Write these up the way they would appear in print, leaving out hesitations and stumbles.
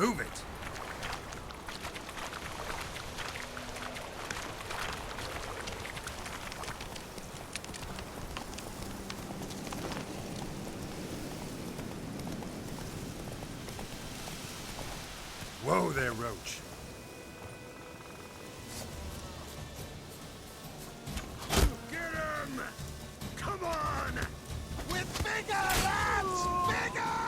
Move it! Whoa there, Roach. Get him! Come on! With bigger, lads! Bigger!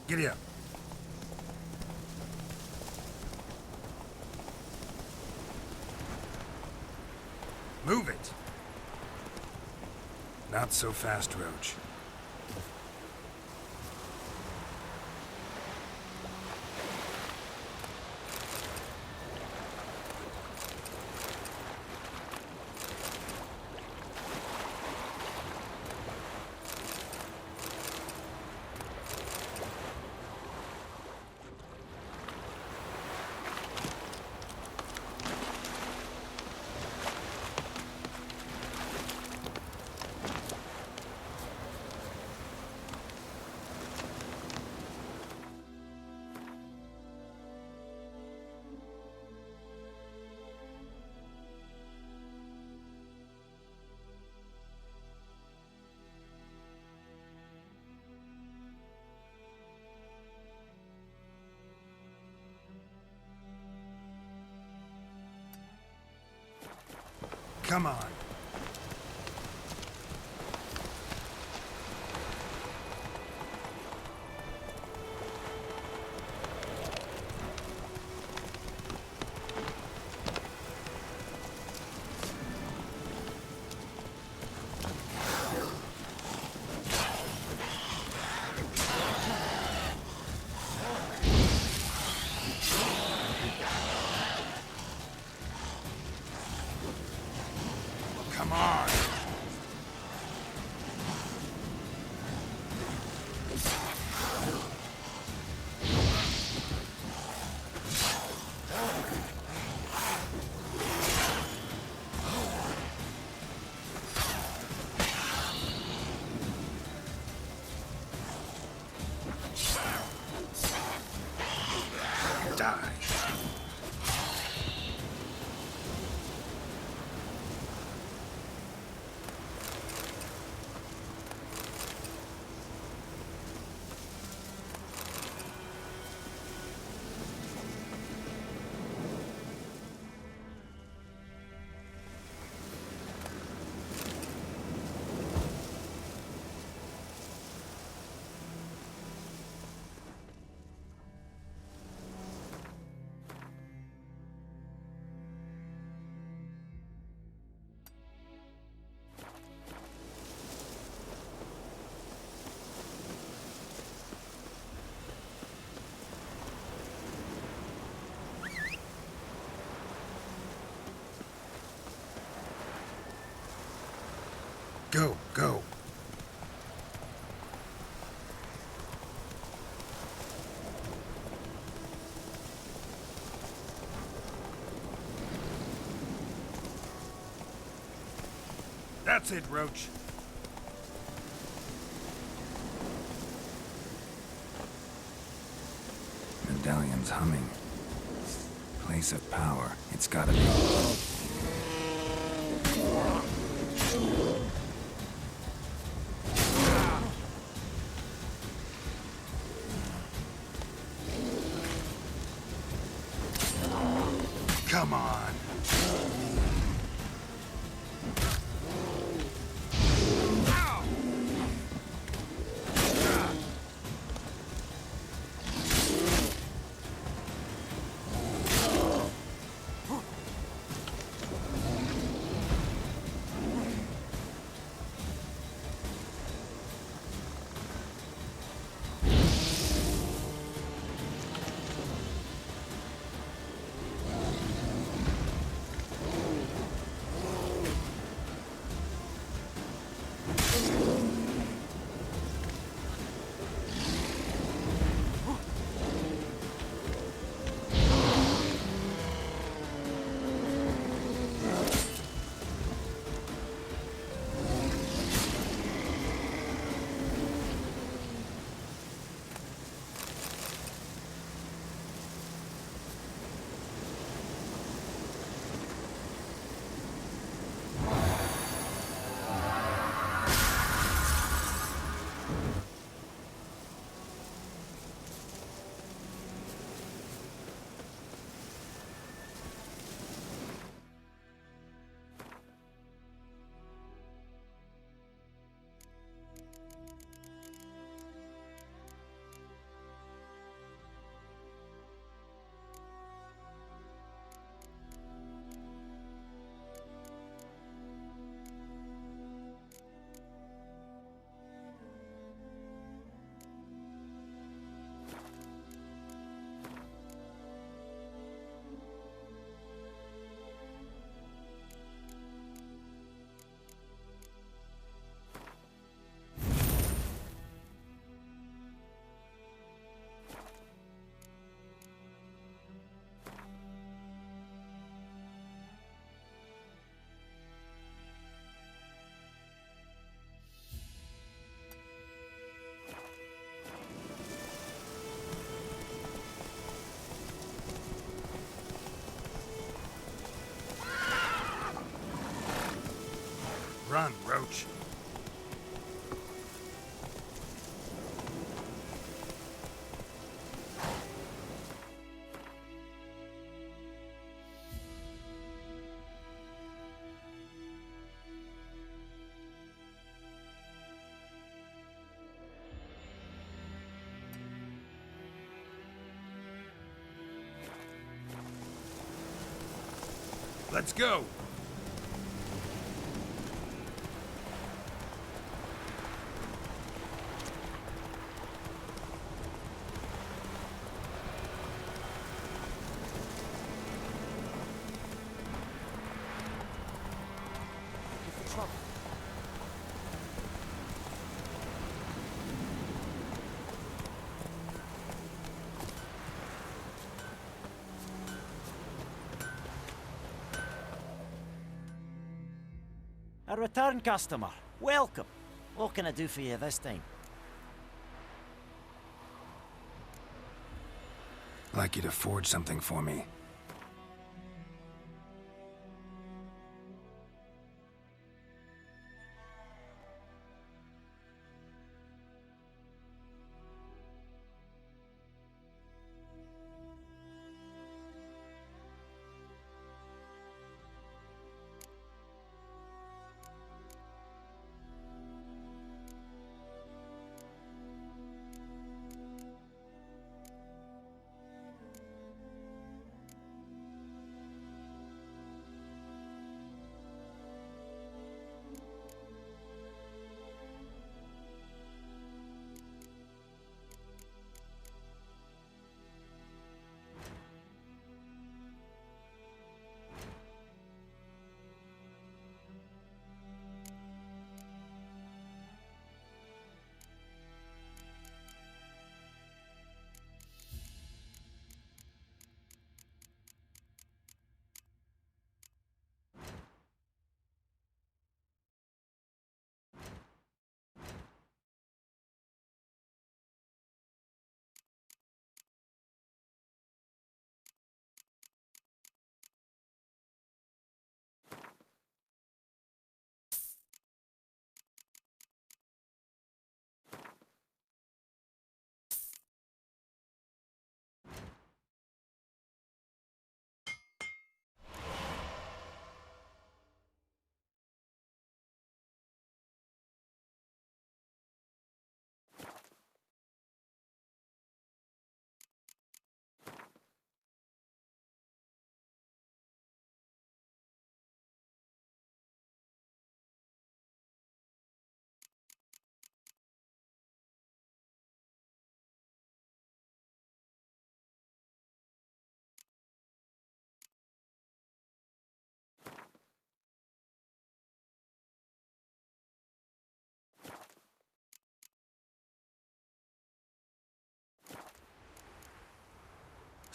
Giddy up. Move it! Not so fast, Roach. Come on. Come on. Die. Go, go. That's it, Roach. Medallion's humming. Place of power. It's gotta be. Come on. Ow! Run, Roach. Let's go. A return customer. Welcome. What can I do for you this time? I'd like you to forge something for me.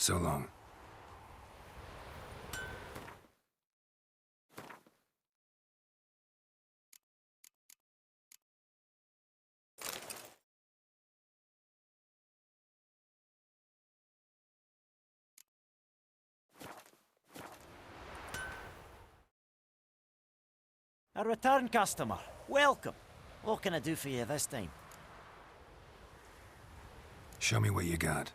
So long. A return customer. Welcome. What can I do for you this time? Show me what you got.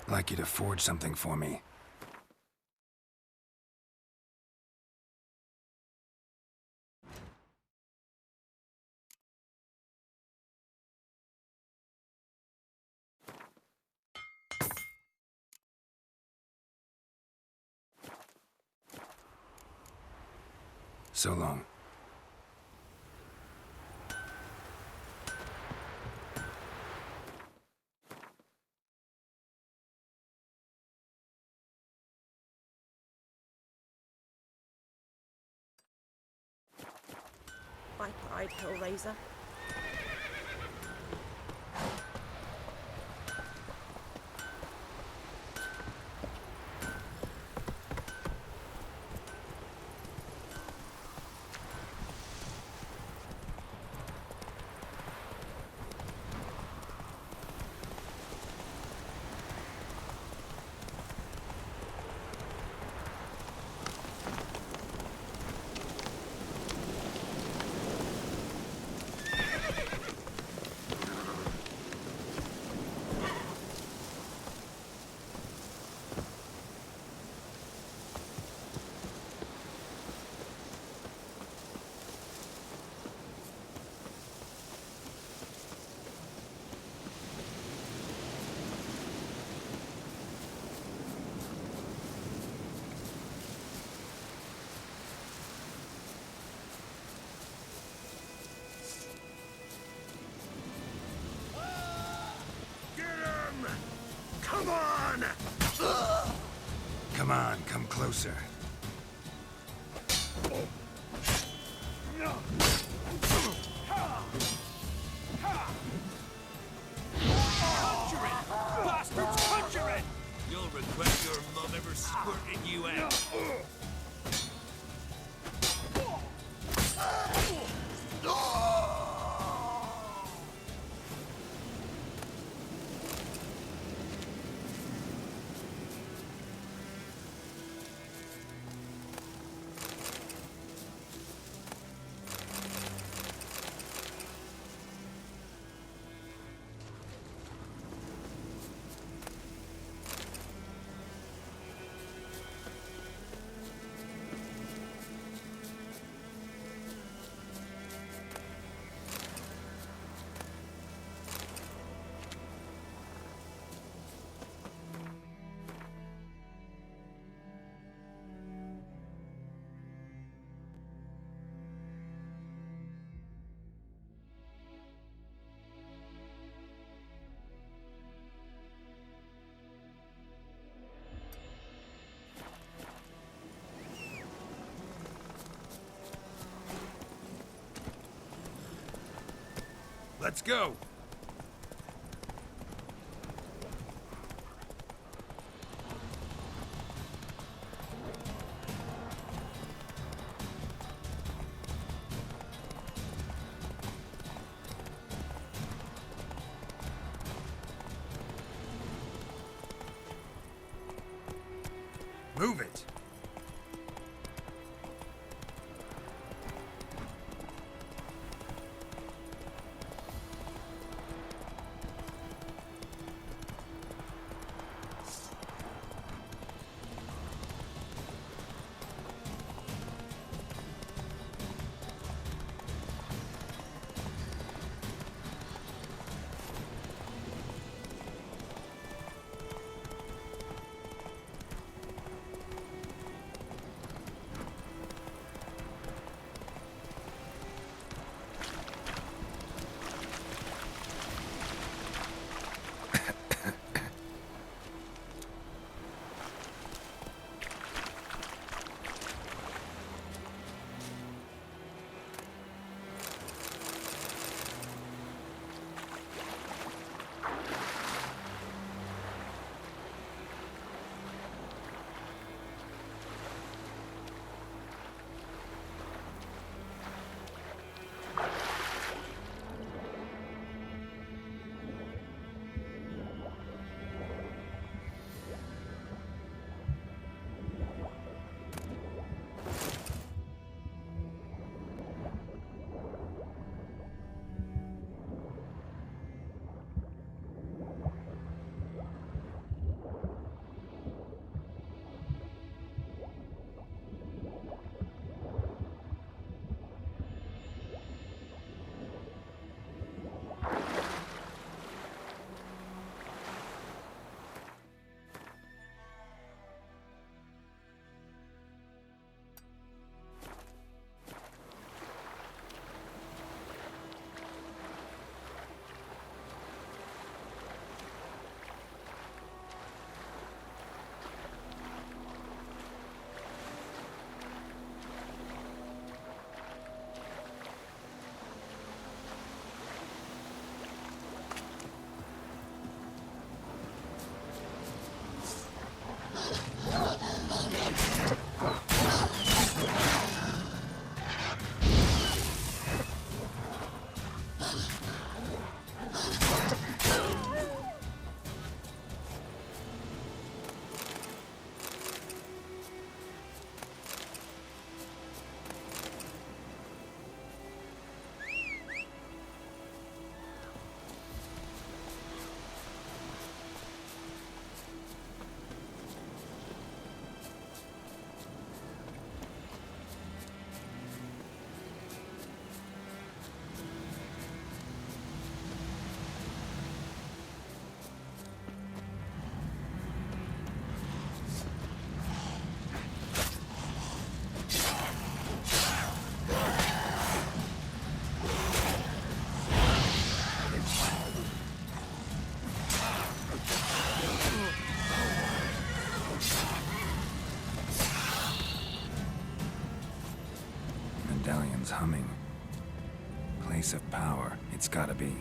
I'd like you to forge something for me. So long. Bipod Hellraiser. Come on! Come on, come closer. Conjuring! Bastards conjuring! You'll regret your mum ever squirting you out. Let's go! Move it. Medallion's humming. Place of power. It's gotta be.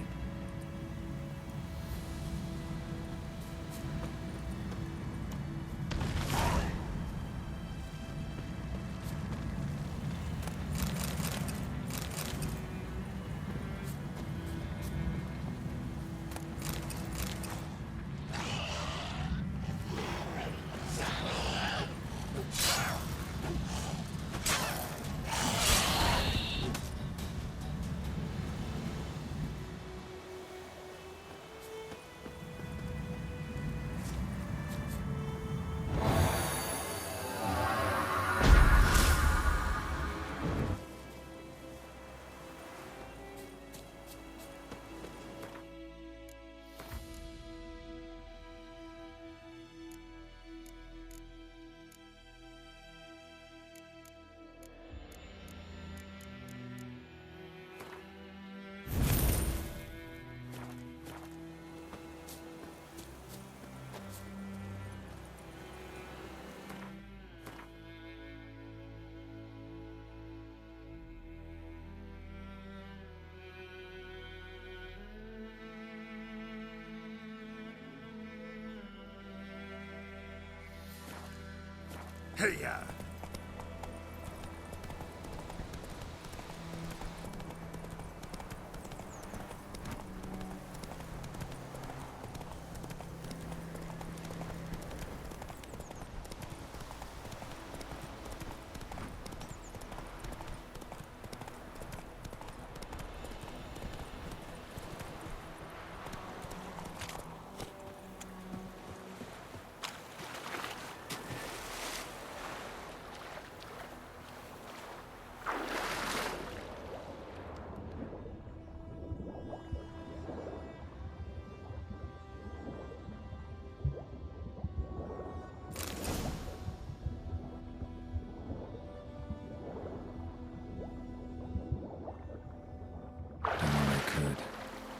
Hey-ya!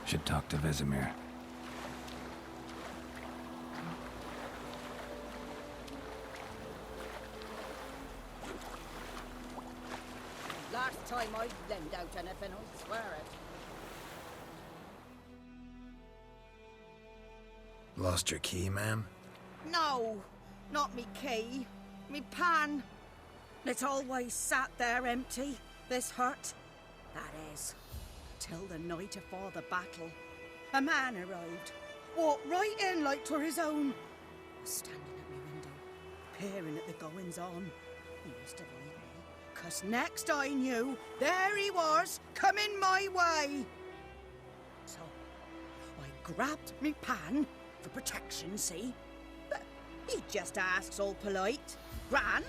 Should talk to Vesemir. Last time I lend out anything, I swear it. Lost your key, ma'am? No, not me key. Me pan. It's always sat there empty, this hut. That is, till the night afore the battle. A man arrived, walked right in like 'twere his own. Was standing at me window, peering at the goings-on. He must have eyed me, 'cause next I knew, there he was, coming my way. So, I grabbed me pan, for protection, see? But he just asks all polite, Gran,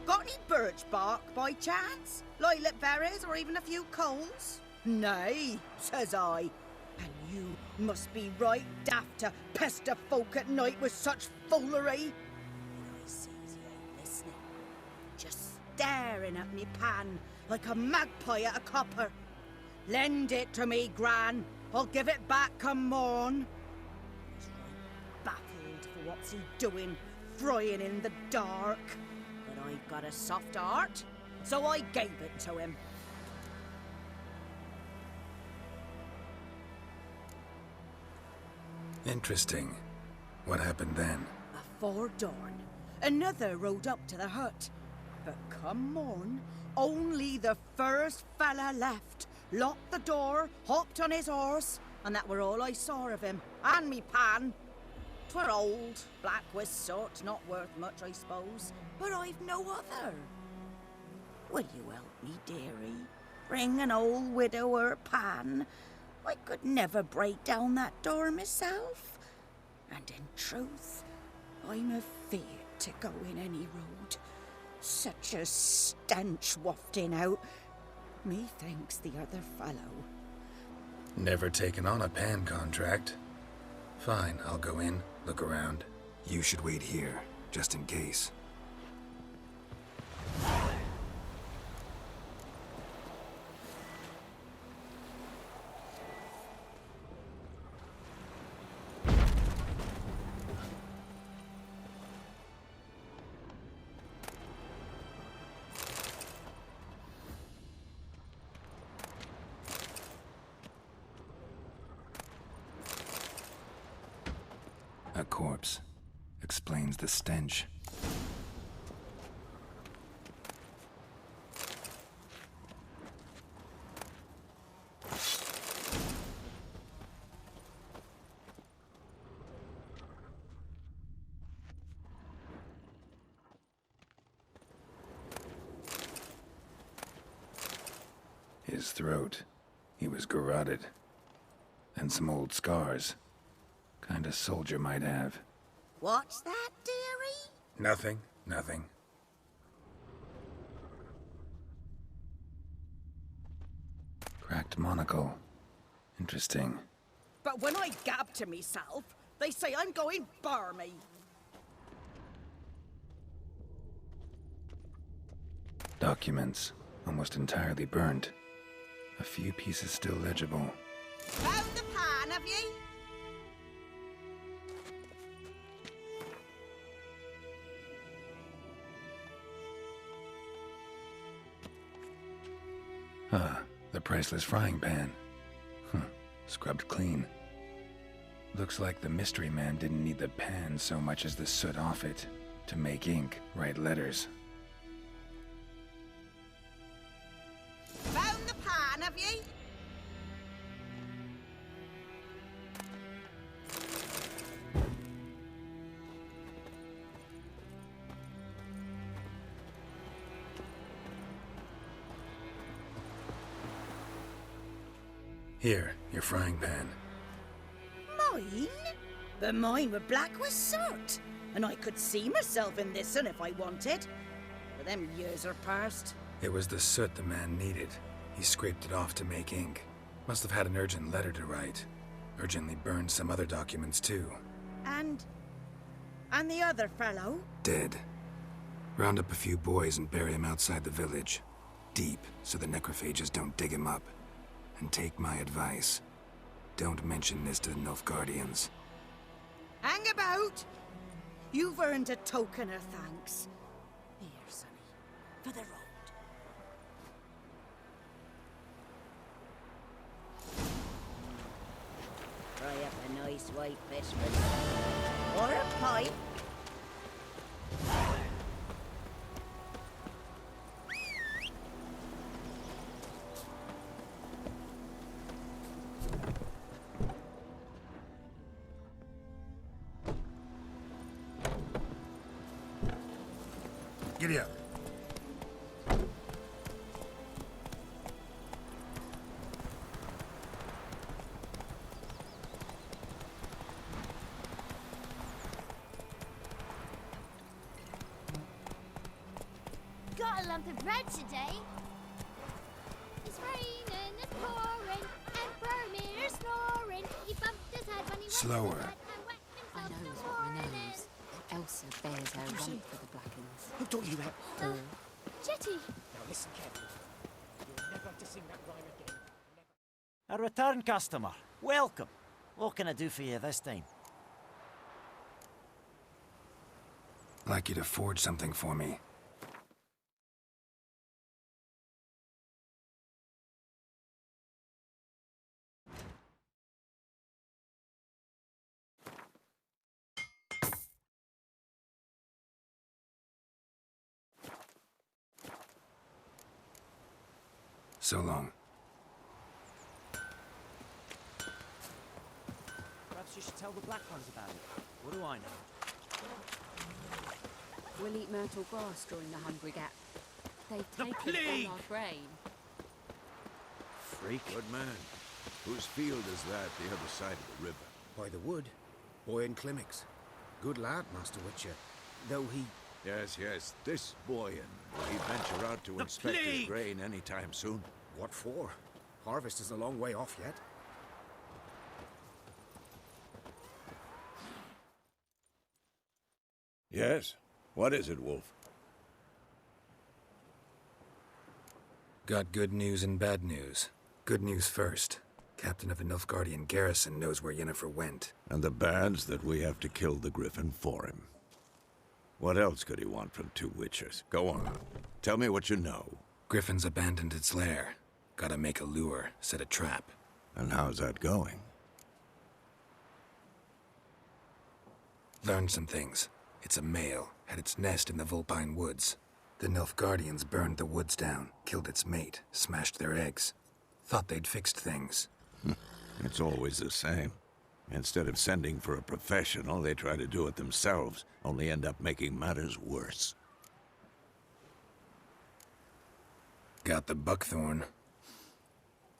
got any birch bark by chance? Lilac berries or even a few coals? Nay, says I. And you must be right daft to pester folk at night with such foolery. I sees he ain't listening, just staring at me pan like a magpie at a copper. Lend it to me, Gran. I'll give it back come morn. He's right baffled for what's he doing, frying in the dark. But I've got a soft heart, so I gave it to him. Interesting. What happened then? Afore dawn, another rode up to the hut. But come morn, only the first fella left. Locked the door, hopped on his horse, and that were all I saw of him. And me pan. 'Twere old, black with soot, not worth much, I suppose. But I've no other. Will you help me, dearie? Bring an old widower pan. I could never break down that door myself. And in truth, I'm afeard to go in any road. Such a stench wafting out. Methinks the other fellow. Never taken on a pan contract. Fine, I'll go in, look around. You should wait here, just in case. A corpse. Explains the stench. His throat. He was garroted. And some old scars. Kind of soldier might have. What's that, dearie? Nothing. Cracked monocle. Interesting. But when I gab to myself, they say I'm going barmy. Documents. Almost entirely burnt. A few pieces still legible. Found the pan, have ye? The priceless frying pan. Scrubbed clean. Looks like the mystery man didn't need the pan so much as the soot off it to make ink, write letters. Found the pan, have ye? Here, your frying pan. Mine? But mine were black with soot. And I could see myself in this one if I wanted. But them years are past. It was the soot the man needed. He scraped it off to make ink. Must have had an urgent letter to write. Urgently burned some other documents too. And the other fellow? Dead. Round up a few boys and bury him outside the village. Deep, so the necrophages don't dig him up. And take my advice. Don't mention this to the Nilfgaardians. Hang about! You've earned a token of thanks. Here, sonny, for the road. Try up a nice white fish for me. Or a pipe. Giddy up. Got a lump of bread today. It's raining, it's pouring, and Bermir's snoring. He bumped his head when he went Slower. to bed and wet I himself knows this what we morning. knows. Elsa bears her rump for the Blackens. Who taught you that? Or Jetty, Now listen carefully. You're never to sing that rhyme again. A return customer. Welcome. What can I do for you this time? I'd like you to forge something for me. So long. Perhaps you should tell the Black Ones about it. What do I know? we'll eat myrtle grass during the Hungry Gap. They've The taken plague! all our grain. Freak. Good man. Whose field is that the other side of the river? By the wood. Boy in Climmix. Good lad, Master Witcher. Though he... Yes, yes, this Boyan. Will he venture out to inspect his plague! grain anytime soon? What for? Harvest is a long way off yet. Yes? What is it, Wolf? Got good news and bad news. Good news first. Captain of the Nilfgaardian garrison knows where Yennefer went. And the bad's that we have to kill the Griffin for him. What else could he want from two witchers? Go on. Tell me what you know. Griffin's abandoned its lair. Gotta make a lure, set a trap. And how's that going? Learned some things. It's a male, had its nest in the Vulpine Woods. The Nilfgaardians burned the woods down, killed its mate, smashed their eggs. Thought they'd fixed things. It's always the same. Instead of sending for a professional, they try to do it themselves, only end up making matters worse. Got the buckthorn.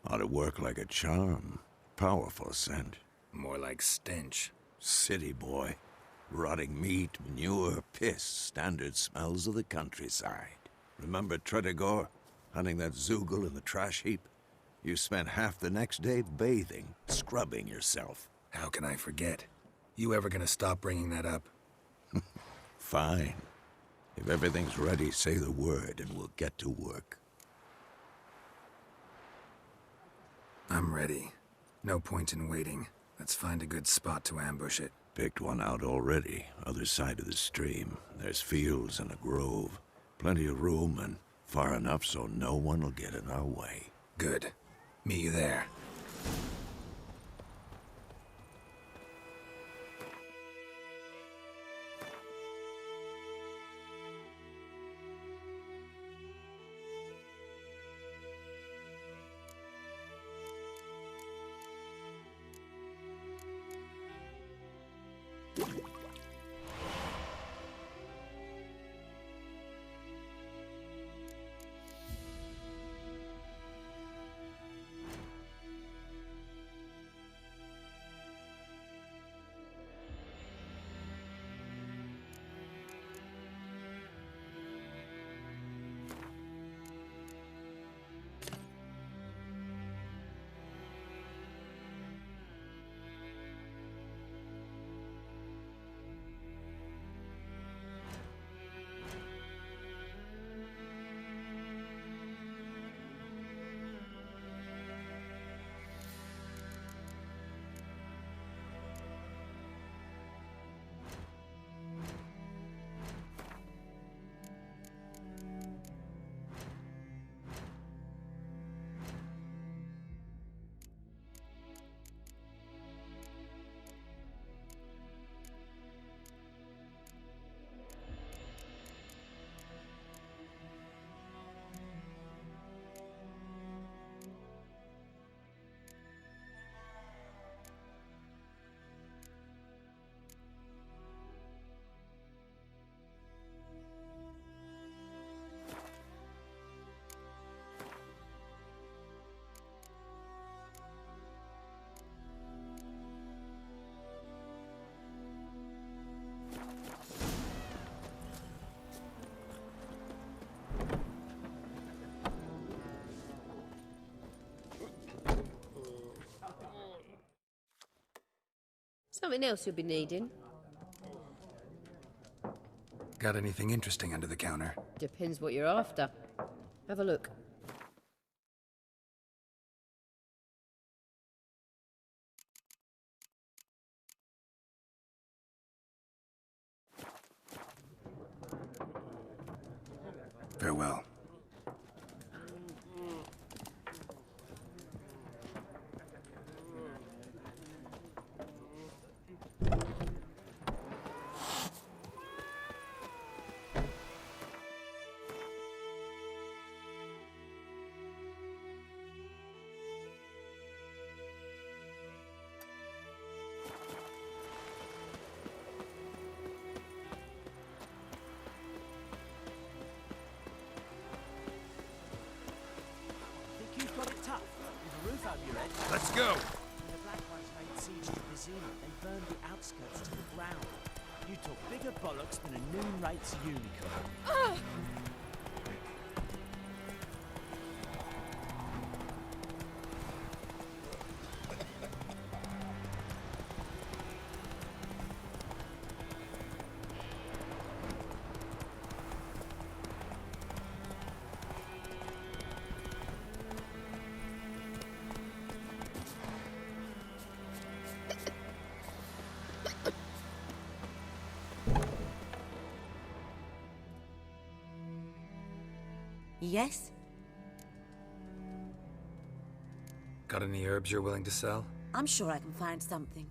Ought to work like a charm. Powerful scent. More like stench. City boy. Rotting meat, manure, piss, standard smells of the countryside. Remember Tredegor? Hunting that Zoogle in the trash heap? You spent half the next day bathing, scrubbing yourself. How can I forget? You ever gonna stop bringing that up? Fine. If everything's ready, say the word and we'll get to work. I'm ready. No point in waiting. Let's find a good spot to ambush it. Picked one out already, other side of the stream. There's fields and a grove. Plenty of room and far enough so no one will get in our way. Good. Meet you there. Something else you'll be needing. Got anything interesting under the counter? Depends what you're after. Have a look. Farewell. Think you've got it tough, with a roof over your head. Let's go. When the Black Ones laid siege to Vizima, they burned the outskirts to the ground. You took bigger bollocks than a noon rates unicorn. Yes? Got any herbs you're willing to sell? I'm sure I can find something.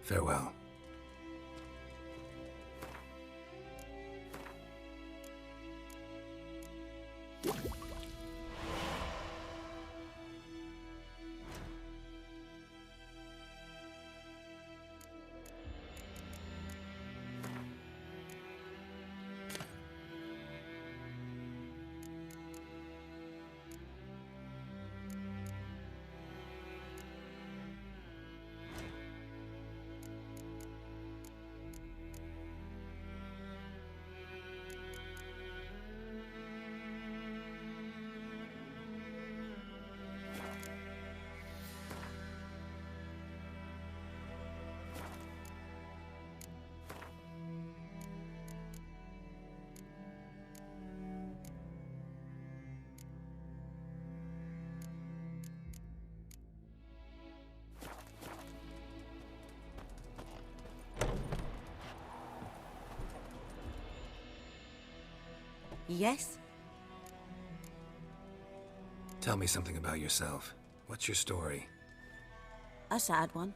Farewell. Yes? Tell me something about yourself. What's your story? A sad one.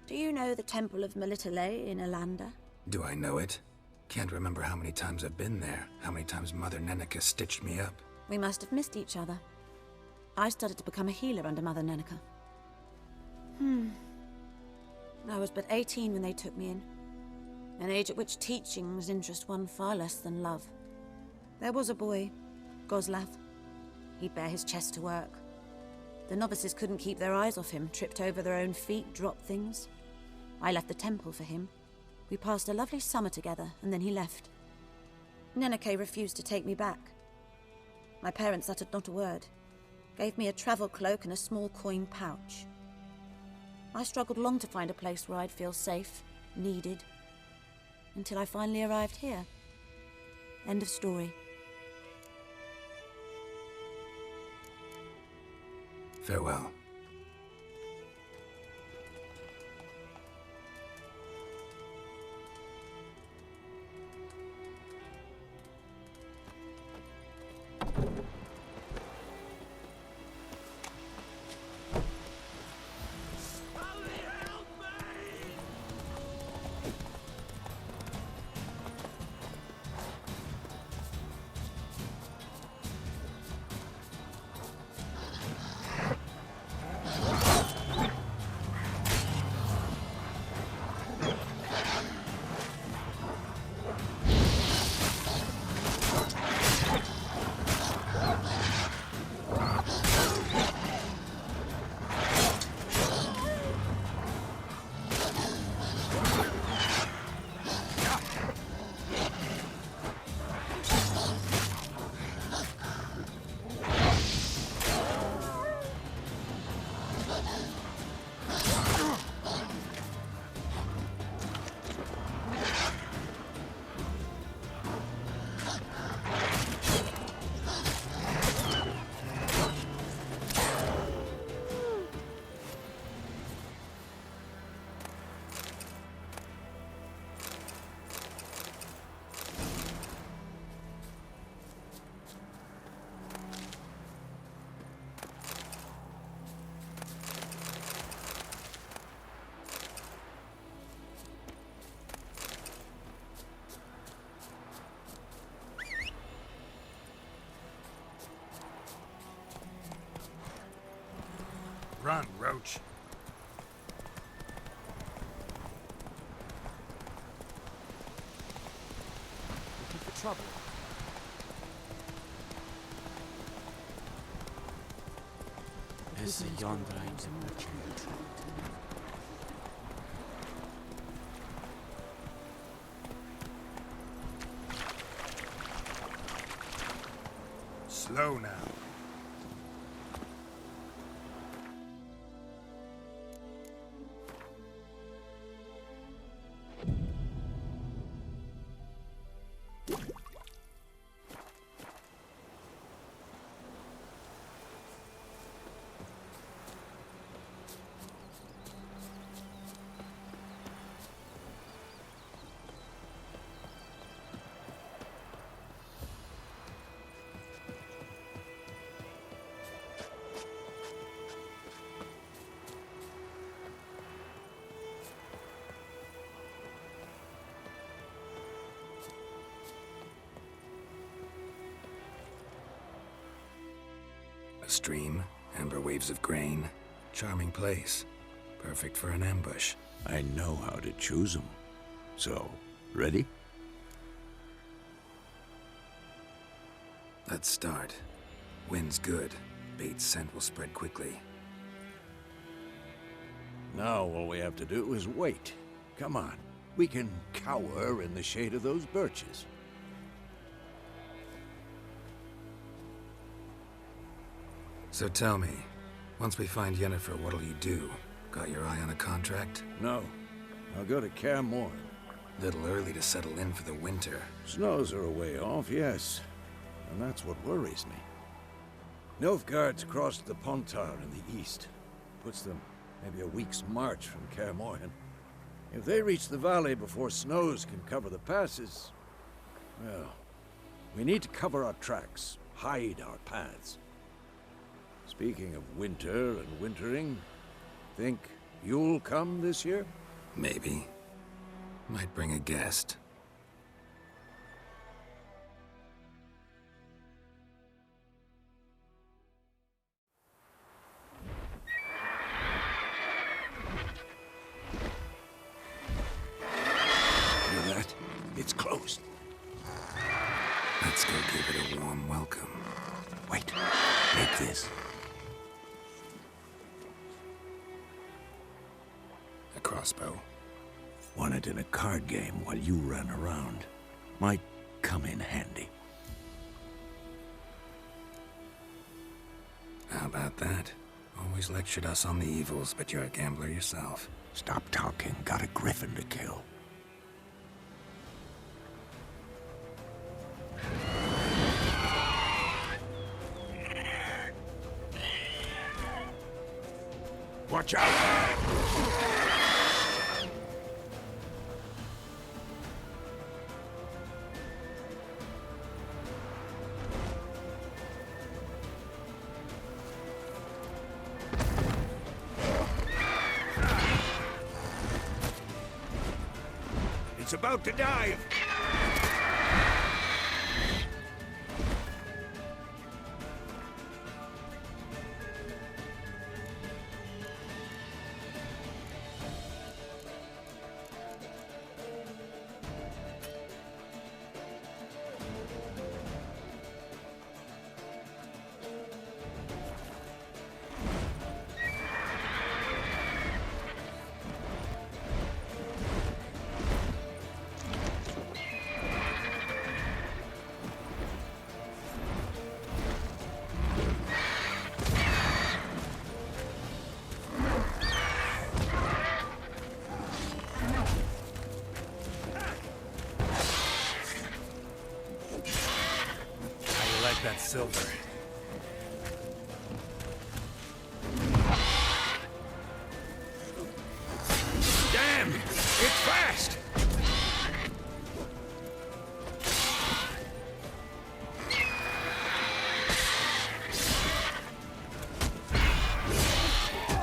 Do you know the Temple of Melitele in Alanda? Do I know it? Can't remember how many times I've been there, how many times Mother Neneka stitched me up. We must have missed each other. I started to become a healer under Mother Neneka. I was but 18 when they took me in. An age at which teachings interest one far less than love. There was a boy, Goslav. He'd bare his chest to work. The novices couldn't keep their eyes off him, tripped over their own feet, dropped things. I left the temple for him. We passed a lovely summer together, and then he left. Neneke refused to take me back. My parents uttered not a word, gave me a travel cloak and a small coin pouch. I struggled long to find a place where I'd feel safe, needed, until I finally arrived here. End of story. Farewell. Run, Roach. Looking for trouble? Esse yonder ainda Slow now. A stream, amber waves of grain. Charming place. Perfect for an ambush. I know how to choose them. So, ready? Let's start. Wind's good. Bait's scent will spread quickly. Now all we have to do is wait. Come on. We can cower in the shade of those birches. So tell me, once we find Yennefer, what'll you do? Got your eye on a contract? No. I'll go to Kaer Morhen. Little early to settle in for the winter. Snows are a way off, yes. And that's what worries me. Nilfgaard's crossed the Pontar in the east. Puts them maybe a week's march from Kaer Morhen. If they reach the valley before snows can cover the passes, well, we need to cover our tracks, hide our paths. Speaking of winter and wintering, think you'll come this year? Maybe. Might bring a guest. Hear that? It's closed. Let's go give it a warm welcome. Wait, take this. A crossbow. Won it in a card game while you ran around. Might come in handy. How about that? Always lectured us on the evils, but you're a gambler yourself. Stop talking. Got a griffin to kill. Watch out! It's about to dive! That silver. Damn! It's fast!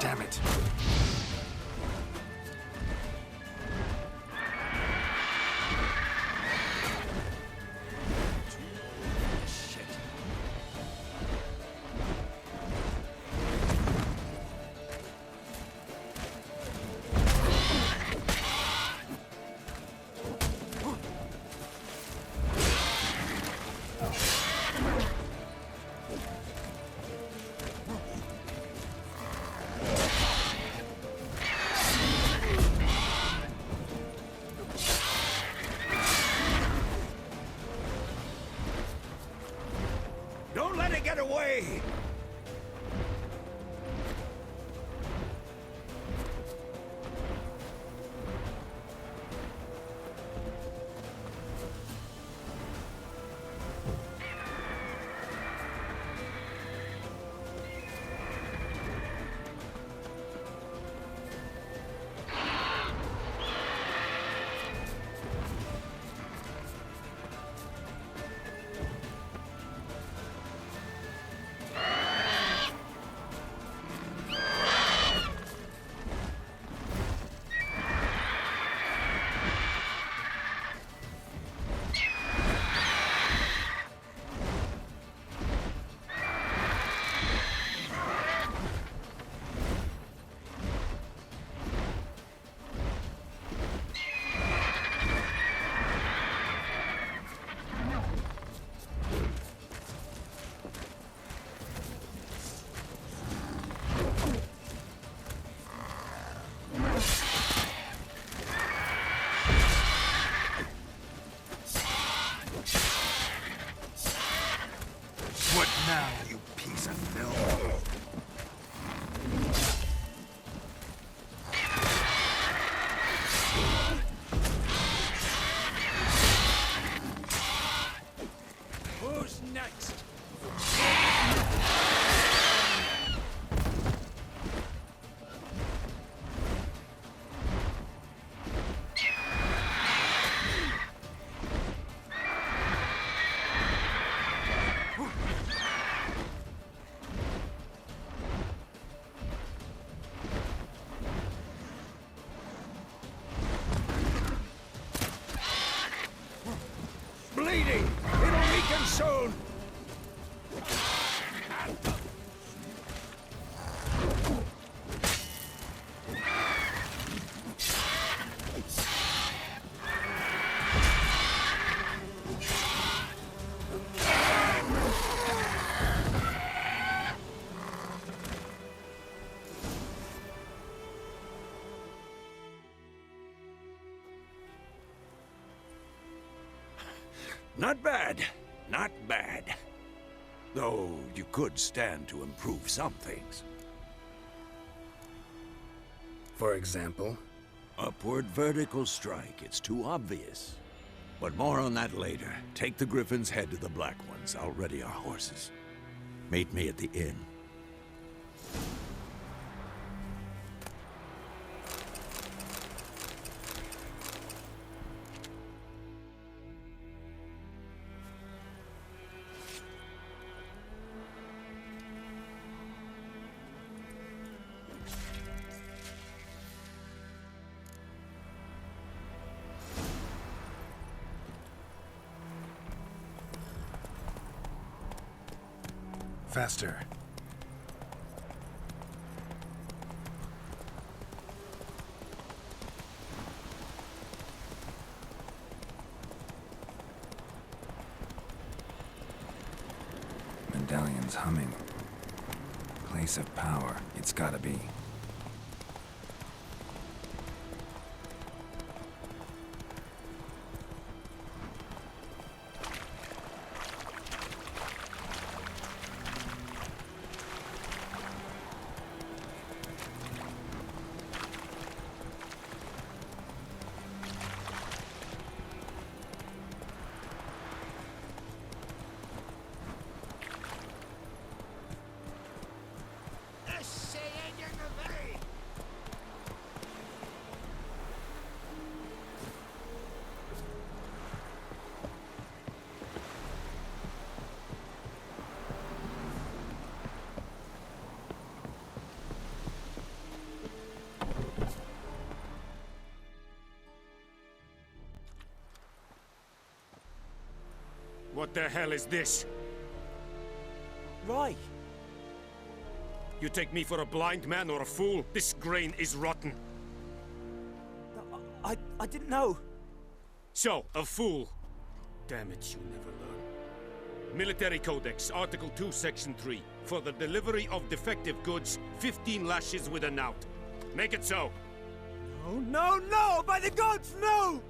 Damn it. Don't let it get away! What now, you piece of filth? Who's next? Bleeding! It'll weaken soon! Not bad. Not bad. Though you could stand to improve some things. For example? Upward vertical strike, it's too obvious. But more on that later. Take the Griffin's head to the Black Ones. I'll ready our horses. Meet me at the inn. Faster. Medallion's humming. Place of power. It's gotta be. What the hell is this? Rye! You take me for a blind man or a fool? This grain is rotten. I didn't know. So, a fool. Damn it, you never learn. Military Codex, Article 2, Section 3. For the delivery of defective goods, 15 lashes with a knout. Make it so. No, no, no! By the gods, no!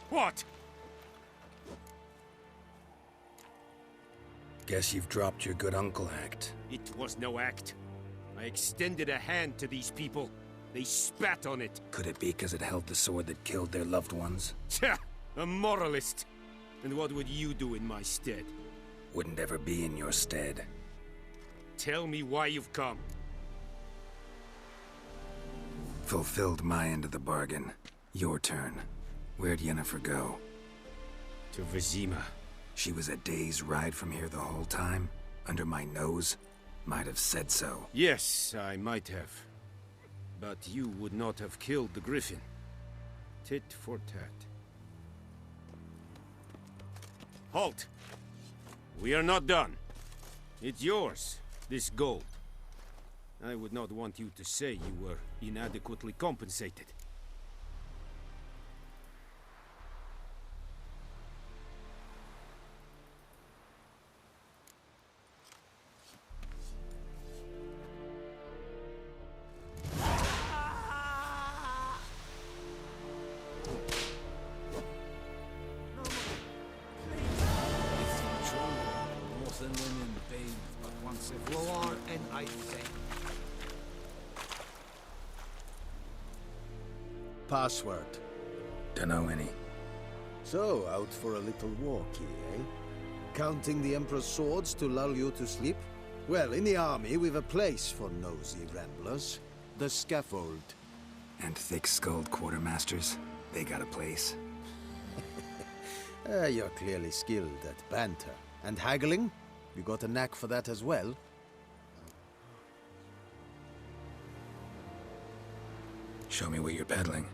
What? Guess you've dropped your good uncle act. It was no act. I extended a hand to these people. They spat on it. Could it be because it held the sword that killed their loved ones? Tja, a moralist. And what would you do in my stead? Wouldn't ever be in your stead. Tell me why you've come. Fulfilled my end of the bargain. Your turn. Where'd Yennefer go? To Vizima. She was a day's ride from here the whole time? Under my nose? Might have said so. Yes, I might have. But you would not have killed the Griffin. Tit for tat. Halt! We are not done. It's yours, this gold. I would not want you to say you were inadequately compensated. Password. Dunno any. So, out for a little walkie, eh? Counting the Emperor's swords to lull you to sleep? Well, in the army, we've a place for nosy ramblers. The scaffold. And thick-skulled quartermasters? They got a place. You're clearly skilled at banter. And haggling? You got a knack for that as well? Show me what you're peddling.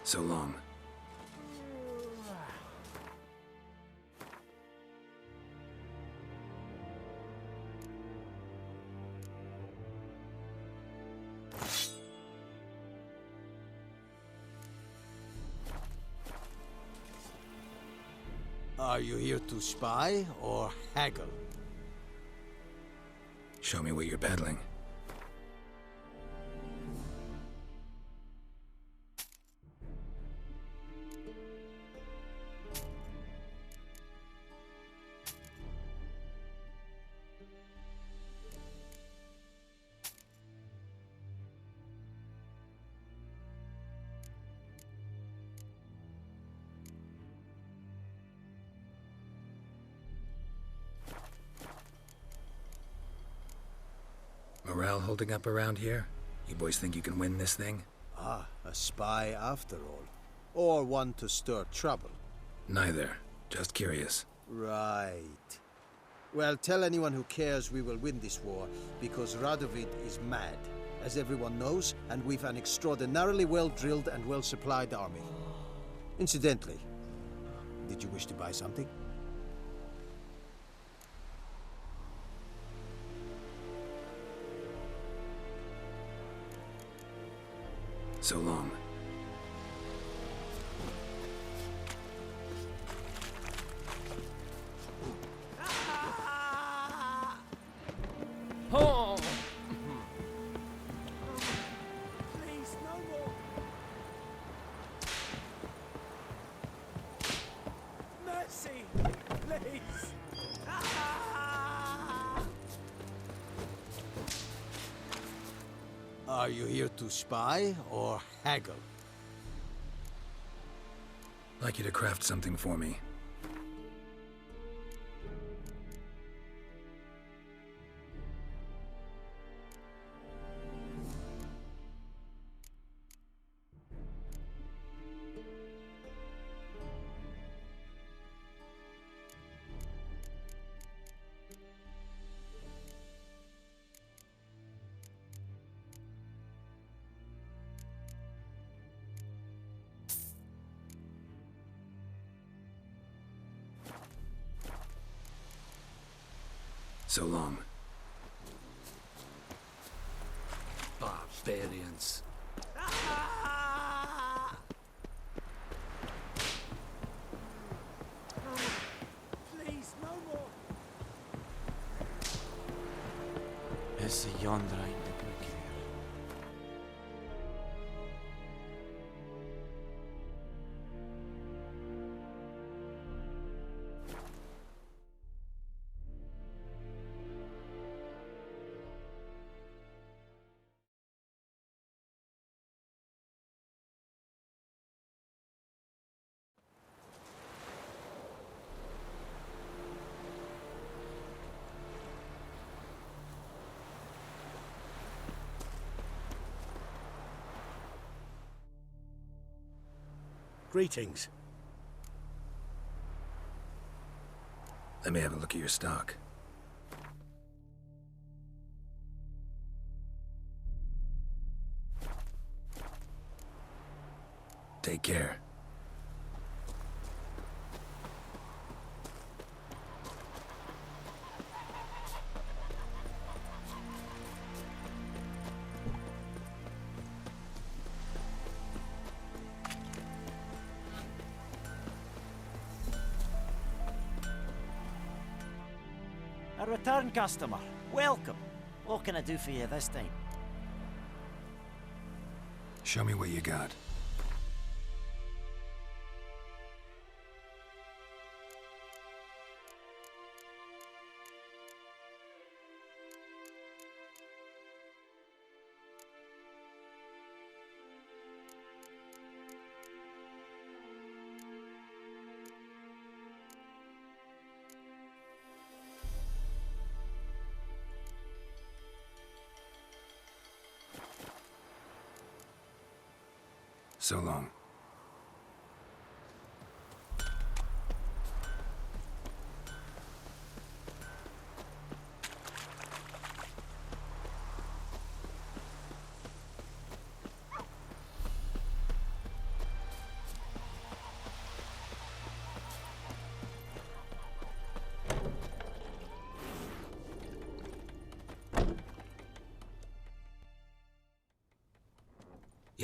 So long. Are you here to spy or haggle? Show me what you're peddling. Morale holding up around here? You boys think you can win this thing? Ah, a spy after all. Or one to stir trouble. Neither. Just curious. Right. Well, tell anyone who cares we will win this war, because Radovid is mad, as everyone knows, and we've an extraordinarily well-drilled and well-supplied army. Incidentally, did you wish to buy something? So long. Oh! Please, no more! Mercy! Please! Are you here to spy or haggle? I'd like you to craft something for me. So long. Barbarians. Please, no more! Esse yonder ainda quer. Greetings. Let me have a look at your stock. Take care. A return customer. Welcome. What can I do for you this time? Show me what you got. So long.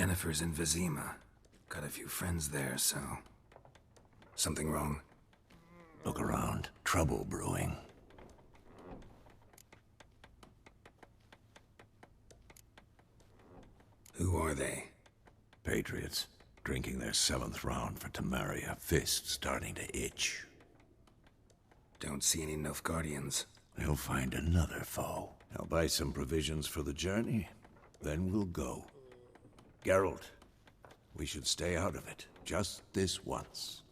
Yennefer's in Vizima. Got a few friends there, so... Something wrong? Look around. Trouble brewing. Who are they? Patriots. Drinking their 7th round for Temeria. Fist starting to itch. Don't see any Nilfgaardians. They'll find another foe. I'll buy some provisions for the journey. Then we'll go. Geralt, we should stay out of it. Just this once.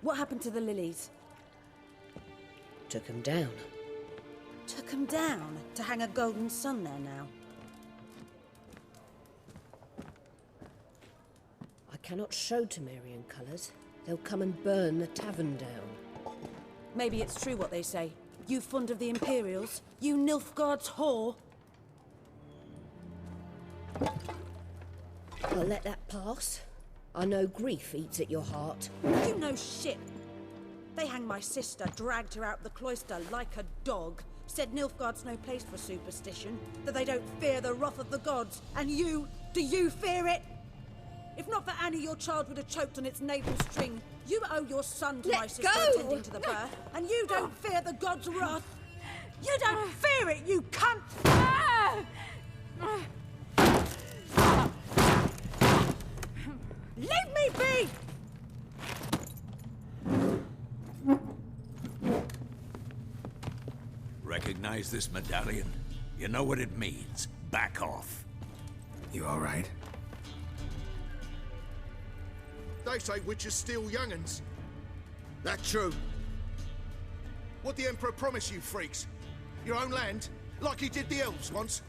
What happened to the lilies? Took him down. Took him down to hang a golden sun there now. I cannot show Temerian colours. They'll come and burn the tavern down. Maybe it's true what they say. You fond of the Imperials? You Nilfgaard's whore? I'll let that pass. I know grief eats at your heart. You know shit. They hanged my sister, dragged her out the cloister like a dog. Said Nilfgaard's no place for superstition, that they don't fear the wrath of the gods. And you, do you fear it? If not for Annie, your child would have choked on its navel string. You owe your son to my sister attending to the birth, and you don't fear the gods' wrath. You don't fear it, you cunt! Leave me be! Recognize this medallion? You know what it means. Back off. You all right? They say witches steal young'uns. That true? What the Emperor promised you, freaks? Your own land? Like he did the elves once?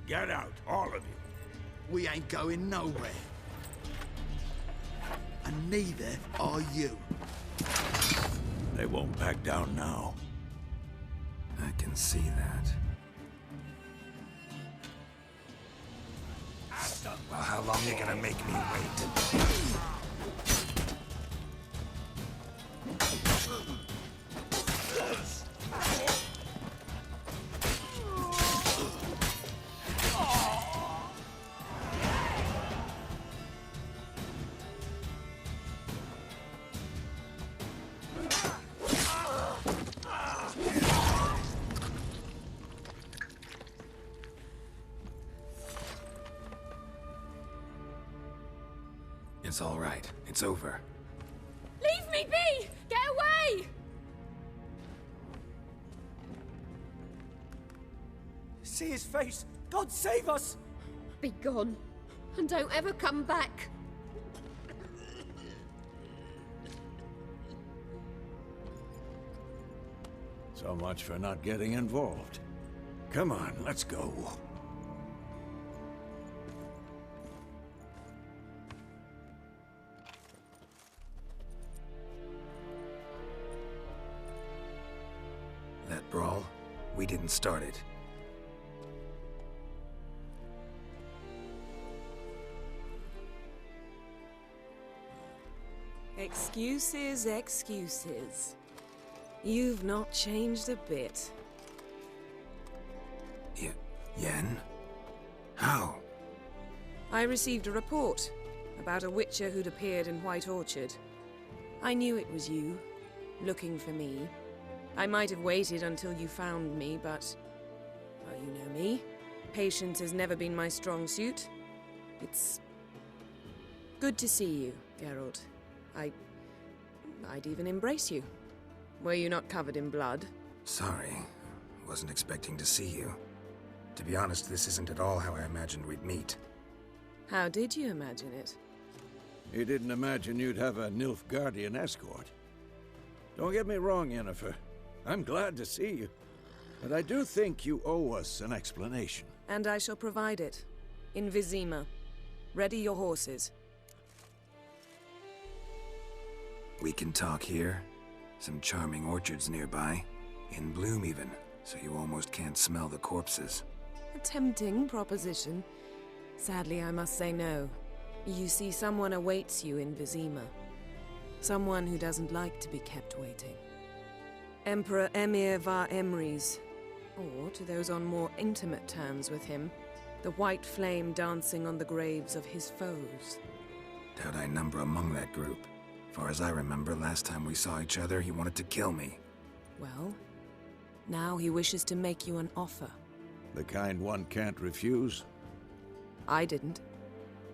Get out, all of you. We ain't going nowhere. And neither are you. They won't back down now. I can see that. Well, how long you gonna make me wait? It's all right. It's over. Leave me be! Get away! See his face! God save us! Be gone, and don't ever come back. So much for not getting involved. Come on, let's go. That brawl, we didn't start it. Excuses, excuses. You've not changed a bit. Yen? How? I received a report about a witcher who'd appeared in White Orchard. I knew it was you, looking for me. I might have waited until you found me, but... well, you know me. Patience has never been my strong suit. It's... good to see you, Geralt. I'd even embrace you. Were you not covered in blood? Sorry. Wasn't expecting to see you. To be honest, this isn't at all how I imagined we'd meet. How did you imagine it? You didn't imagine you'd have a Nilfgaardian escort. Don't get me wrong, Yennefer. I'm glad to see you. But I do think you owe us an explanation. And I shall provide it. In Vizima. Ready your horses. We can talk here. Some charming orchards nearby. In bloom even, so you almost can't smell the corpses. A tempting proposition. Sadly, I must say no. You see, someone awaits you in Vizima. Someone who doesn't like to be kept waiting. Emperor Emir var Emrys. Or, to those on more intimate terms with him, the white flame dancing on the graves of his foes. Doubt I number among that group. Far as I remember, last time we saw each other, he wanted to kill me. Well, now he wishes to make you an offer. The kind one can't refuse? I didn't,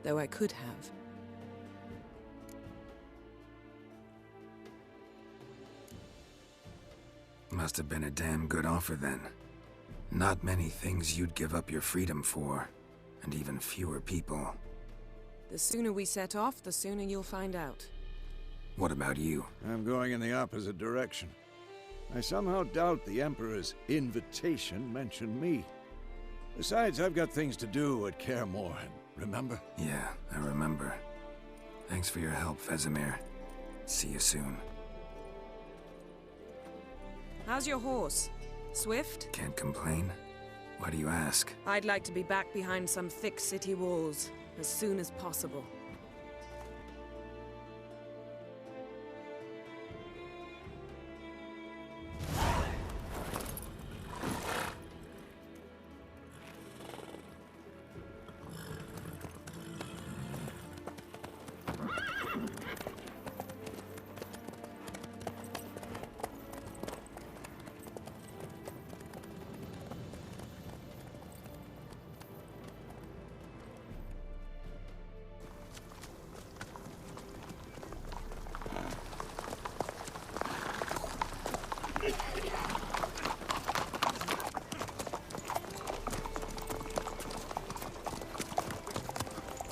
though I could have. Must have been a damn good offer then. Not many things you'd give up your freedom for, and even fewer people. The sooner we set off, the sooner you'll find out. What about you? I'm going in the opposite direction. I somehow doubt the Emperor's invitation mentioned me. Besides, I've got things to do at Kaer Morhen, remember? Yeah, I remember. Thanks for your help, Vesemir. See you soon. How's your horse? Swift? Can't complain. Why do you ask? I'd like to be back behind some thick city walls as soon as possible.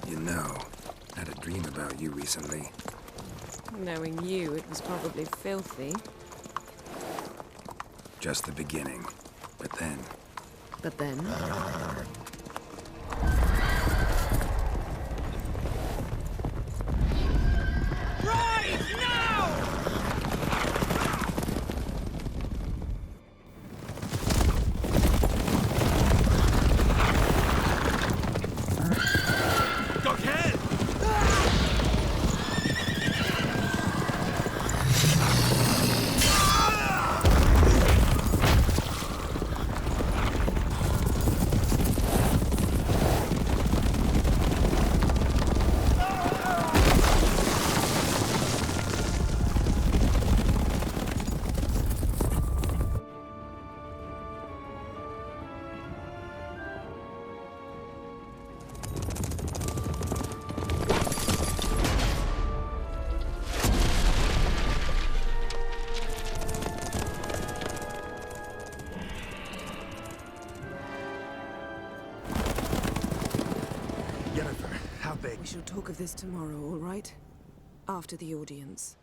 You know, I had a dream about you recently. Knowing you, it was probably filthy. Just the beginning. But then... But then? Right now! We shall talk of this tomorrow, all right? After the audience.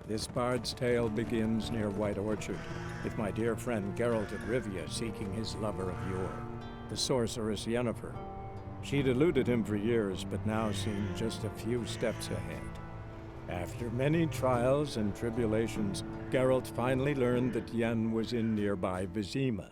This bard's tale begins near White Orchard, with my dear friend Geralt of Rivia seeking his lover of yore, the sorceress Yennefer. She'd eluded him for years, but now seemed just a few steps ahead. After many trials and tribulations, Geralt finally learned that Yen was in nearby Vizima.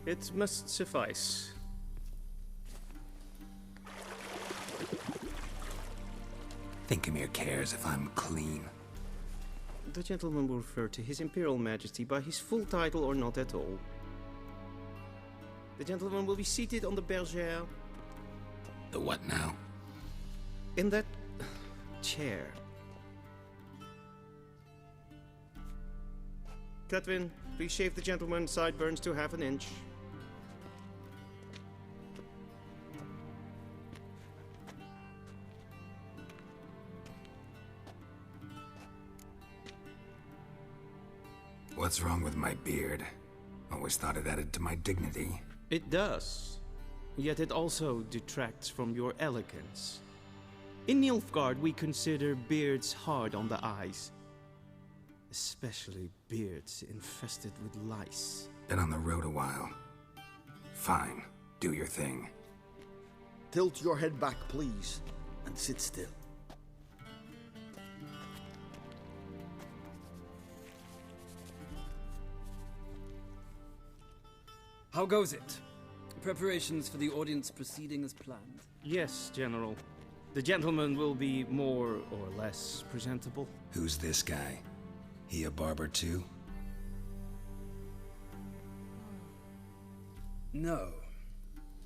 It must suffice. Thinkemere cares if I'm clean. The gentleman will refer to His Imperial Majesty by his full title or not at all. The gentleman will be seated on the bergère. The what now? In that chair. Cletwin, please shave the gentleman's sideburns to half an inch. What's wrong with my beard? Always thought it added to my dignity. It does. Yet it also detracts from your elegance. In Nilfgaard, we consider beards hard on the eyes. Especially beards infested with lice. Been on the road a while. Fine, do your thing. Tilt your head back, please, and sit still. How goes it? Preparations for the audience proceeding as planned? Yes, General. The gentleman will be more or less presentable. Who's this guy? He a barber too? No.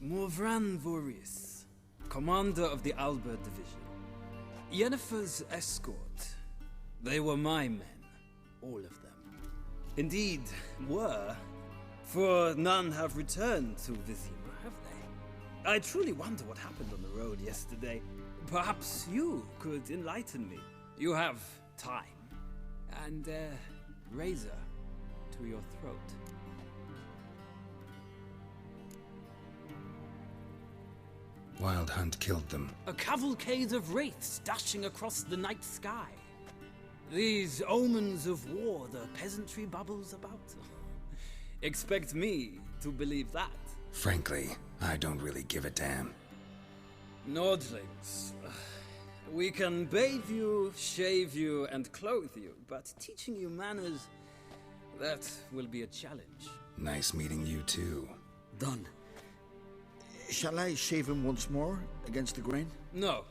Morvran Vorius, commander of the Alba Division. Yennefer's escort. They were my men. All of them. Indeed, were. For none have returned to Vizima, have they? I truly wonder what happened on the road yesterday. Perhaps you could enlighten me. You have time. And a razor to your throat. Wild Hunt killed them. A cavalcade of wraiths dashing across the night sky. These omens of war the peasantry bubbles about. Expect me to believe that. Frankly, I don't really give a damn. Nordlings. We can bathe you, shave you, and clothe you, but teaching you manners, that will be a challenge. Nice meeting you too. Done. Shall I shave him once more, against the grain? No.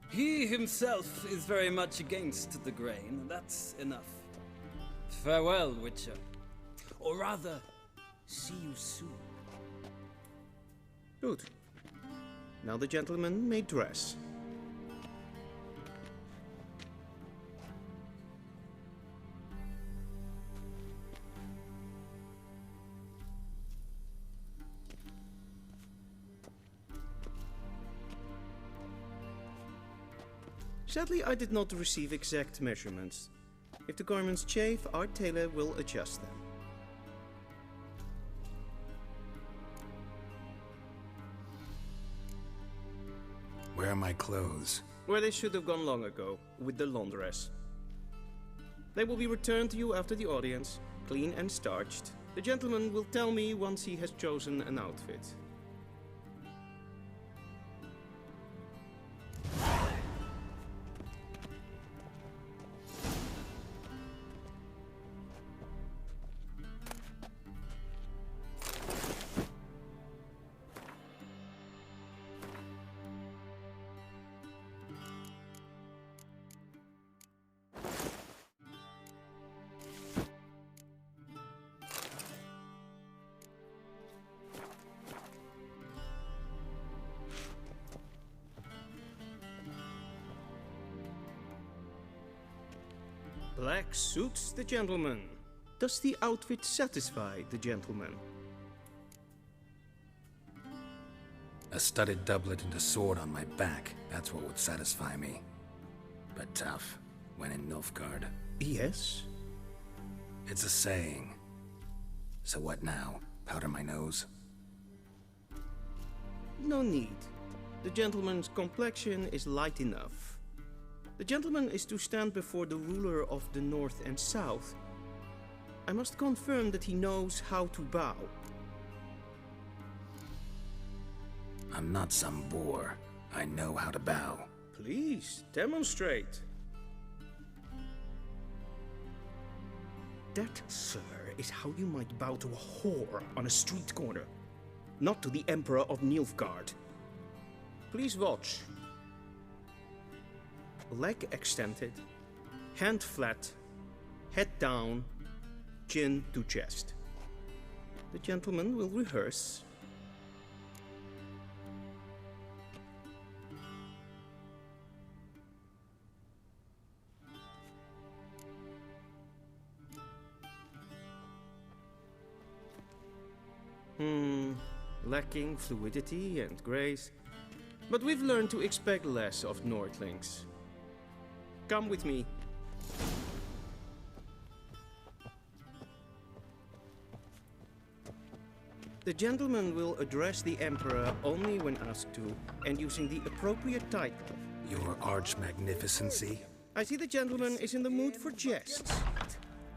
He himself is very much against the grain. That's enough. Farewell, Witcher. Or rather, see you soon. Good. Now the gentleman may dress. Sadly, I did not receive exact measurements. If the garments chafe, our tailor will adjust them. Where are my clothes? Where they should have gone long ago, with the laundress. They will be returned to you after the audience, clean and starched. The gentleman will tell me once he has chosen an outfit. Black suits the gentleman. Does the outfit satisfy the gentleman? A studded doublet and a sword on my back. That's what would satisfy me. But tough, when in Nilfgaard. Yes? It's a saying. So what now? Powder my nose? No need. The gentleman's complexion is light enough. The gentleman is to stand before the ruler of the North and South. I must confirm that he knows how to bow. I'm not some boor. I know how to bow. Please, demonstrate. That, sir, is how you might bow to a whore on a street corner, not to the Emperor of Nilfgaard. Please watch. Leg extended, hand flat, head down, chin to chest. The gentleman will rehearse. Lacking fluidity and grace. But we've learned to expect less of Nordlings. Come with me. The gentleman will address the Emperor only when asked to, and using the appropriate title. Your Arch-Magnificency? I see the gentleman is in the mood for jests.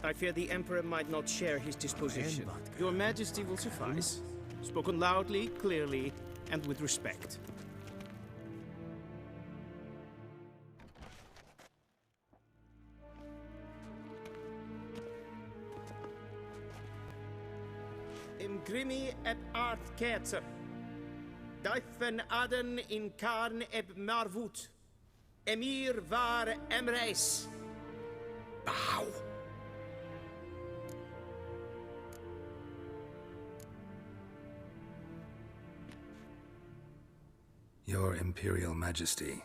I fear the Emperor might not share his disposition. Your Majesty will suffice. Spoken loudly, clearly, and with respect. Imgrimi eb art ketzer. Daifen aden in karn eb marvut. Emir var emreis. Bow. Your Imperial Majesty.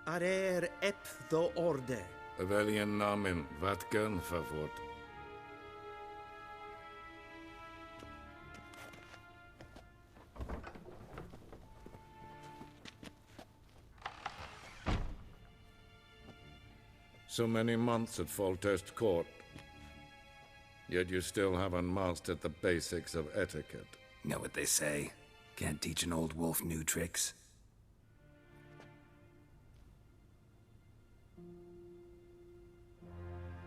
Arer ep the orde. Weljen namen, wat kan favort? So many months at Foltest Court, yet you still haven't mastered the basics of etiquette. Know what they say? Can't teach an old wolf new tricks.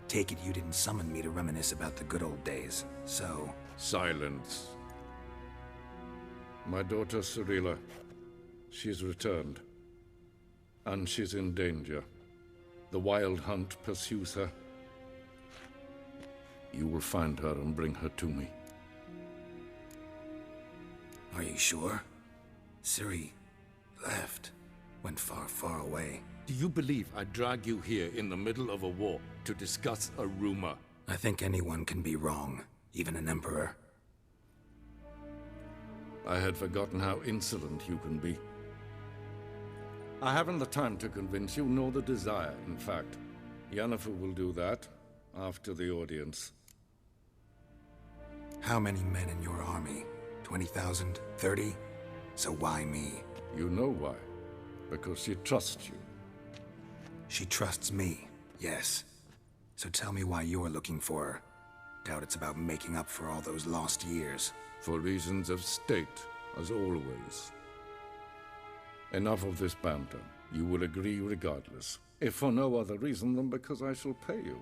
Take it you didn't summon me to reminisce about the good old days, so... Silence. My daughter Cyrilla, she's returned. And she's in danger. The Wild Hunt pursues her. You will find her and bring her to me. Are you sure? Ciri left. Went far, far away. Do you believe I drag you here in the middle of a war to discuss a rumor? I think anyone can be wrong, even an emperor. I had forgotten how insolent you can be. I haven't the time to convince you, nor the desire, in fact. Yennefer will do that after the audience. How many men in your army? 20,000? 30? So why me? You know why. Because she trusts you. She trusts me, yes. So tell me why you're looking for her. Doubt it's about making up for all those lost years. For reasons of state, as always. Enough of this banter. You will agree regardless. If for no other reason than because I shall pay you.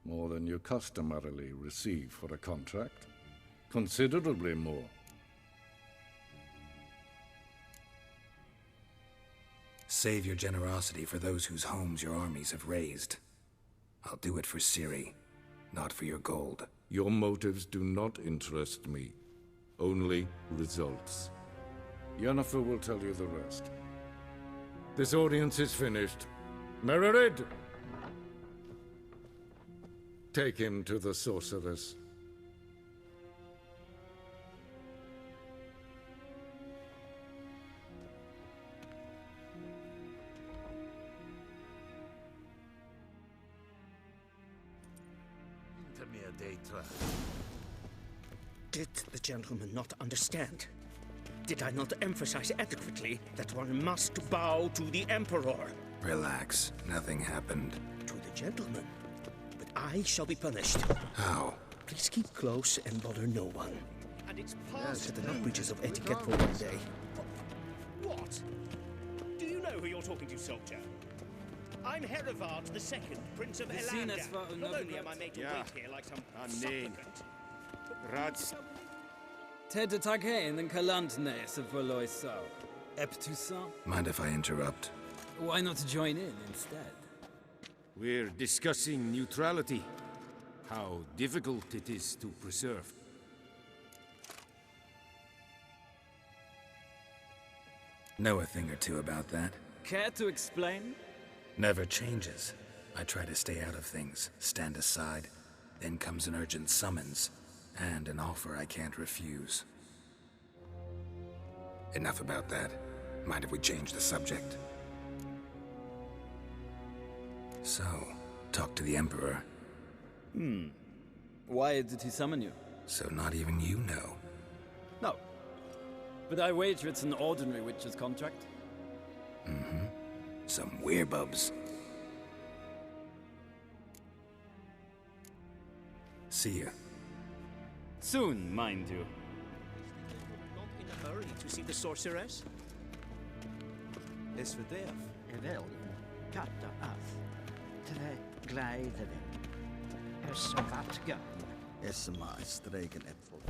More than you customarily receive for a contract. Considerably more. Save your generosity for those whose homes your armies have razed. I'll do it for Ciri, not for your gold. Your motives do not interest me. Only results. Yennefer will tell you the rest. This audience is finished. Mererid! Take him to the sorceress. Did the gentleman not understand? Did I not emphasize adequately that one must bow to the Emperor? Relax. Nothing happened. To the gentleman. But I shall be punished. How? Please keep close and bother no one. And it's past the breaches of etiquette for one day. What? Do you know who you're talking to, soldier? I'm Herivard II, Prince of Elanda. Not only am I made to wait here like some supplicant. Rads. Ted Taghain and Kalantnes of Voloisau. Eptusan? Mind if I interrupt? Why not join in instead? We're discussing neutrality. How difficult it is to preserve. Know a thing or two about that. Care to explain? Never changes. I try to stay out of things, stand aside. Then comes an urgent summons, and an offer I can't refuse. Enough about that. Mind if we change the subject? So, talk to the Emperor. Why did he summon you? So not even you know. No. But I wager it's an ordinary witch's contract. Mm-hmm. Some werebubs. See ya. Soon, mind you. hurry to see the sorceress? Is for death. Wel, katta af. Tre gleideren. Så wat gaan. Es maar streken äpfel.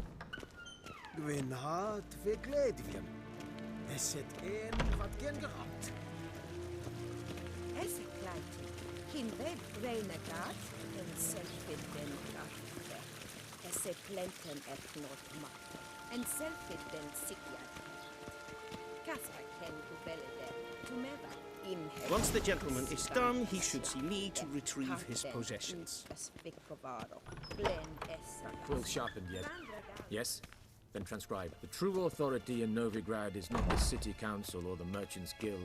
Gwyn hart för glädjen. Es het en wat gen geramt. Es är klart. Hinweg renegat en selfie den kraft. Es är plenten ett något mat. En selfie den sikjad. Kassa ken ubelede. Tumeva. Once the gentleman is done, he should see me to retrieve his possessions. Quill sharpened yet? Yes? Then transcribe. The true authority in Novigrad is not the city council or the merchants' guild,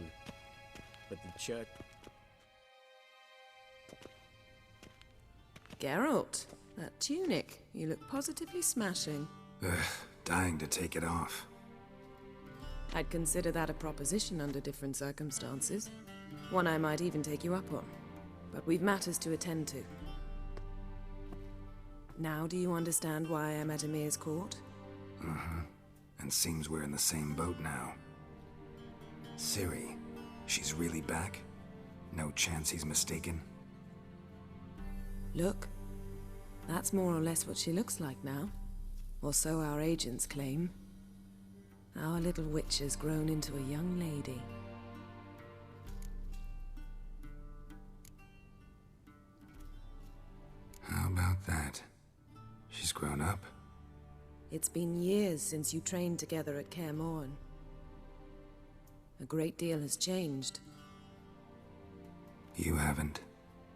but the church. Geralt, that tunic. You look positively smashing. Dying to take it off. I'd consider that a proposition under different circumstances. One I might even take you up on. But we've matters to attend to. Now do you understand why I'm at Emir's court? Mm-hmm. And seems we're in the same boat now. Ciri, she's really back? No chance he's mistaken? Look, that's more or less what she looks like now. Or so our agents claim. Our little witch has grown into a young lady. How about that? She's grown up? It's been years since you trained together at Kaer Morhen. A great deal has changed. You haven't?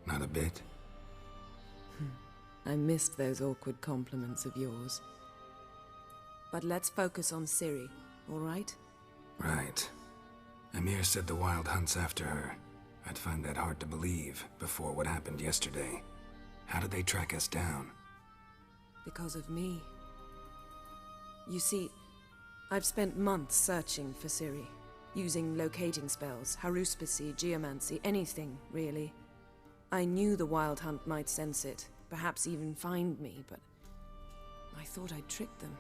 Not a bit? I missed those awkward compliments of yours. But let's focus on Ciri, all right? Right. Emir said the Wild Hunt's after her. I'd find that hard to believe before what happened yesterday. How did they track us down? Because of me. You see, I've spent months searching for Ciri, using locating spells, haruspicy, geomancy, anything, really. I knew the Wild Hunt might sense it, perhaps even find me, but I thought I'd tricked them.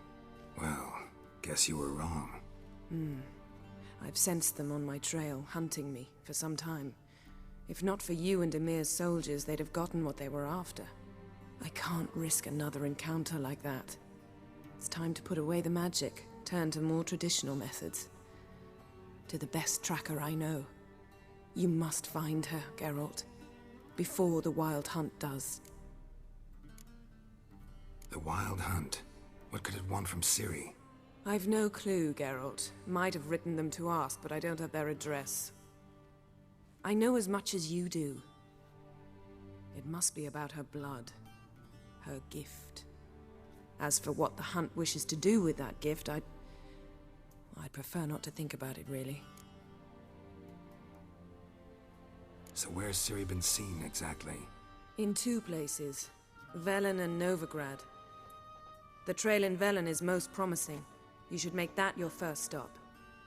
Well, guess you were wrong. I've sensed them on my trail, hunting me, for some time. If not for you and Emir's soldiers, they'd have gotten what they were after. I can't risk another encounter like that. It's time to put away the magic, turn to more traditional methods. To the best tracker I know. You must find her, Geralt. Before the Wild Hunt does. The Wild Hunt? What could it want from Ciri? I've no clue, Geralt. Might have written them to ask, but I don't have their address. I know as much as you do. It must be about her blood. Her gift. As for what the Hunt wishes to do with that gift, I'd prefer not to think about it, really. So where's Ciri been seen, exactly? In two places. Velen and Novigrad. The trail in Velen is most promising. You should make that your first stop.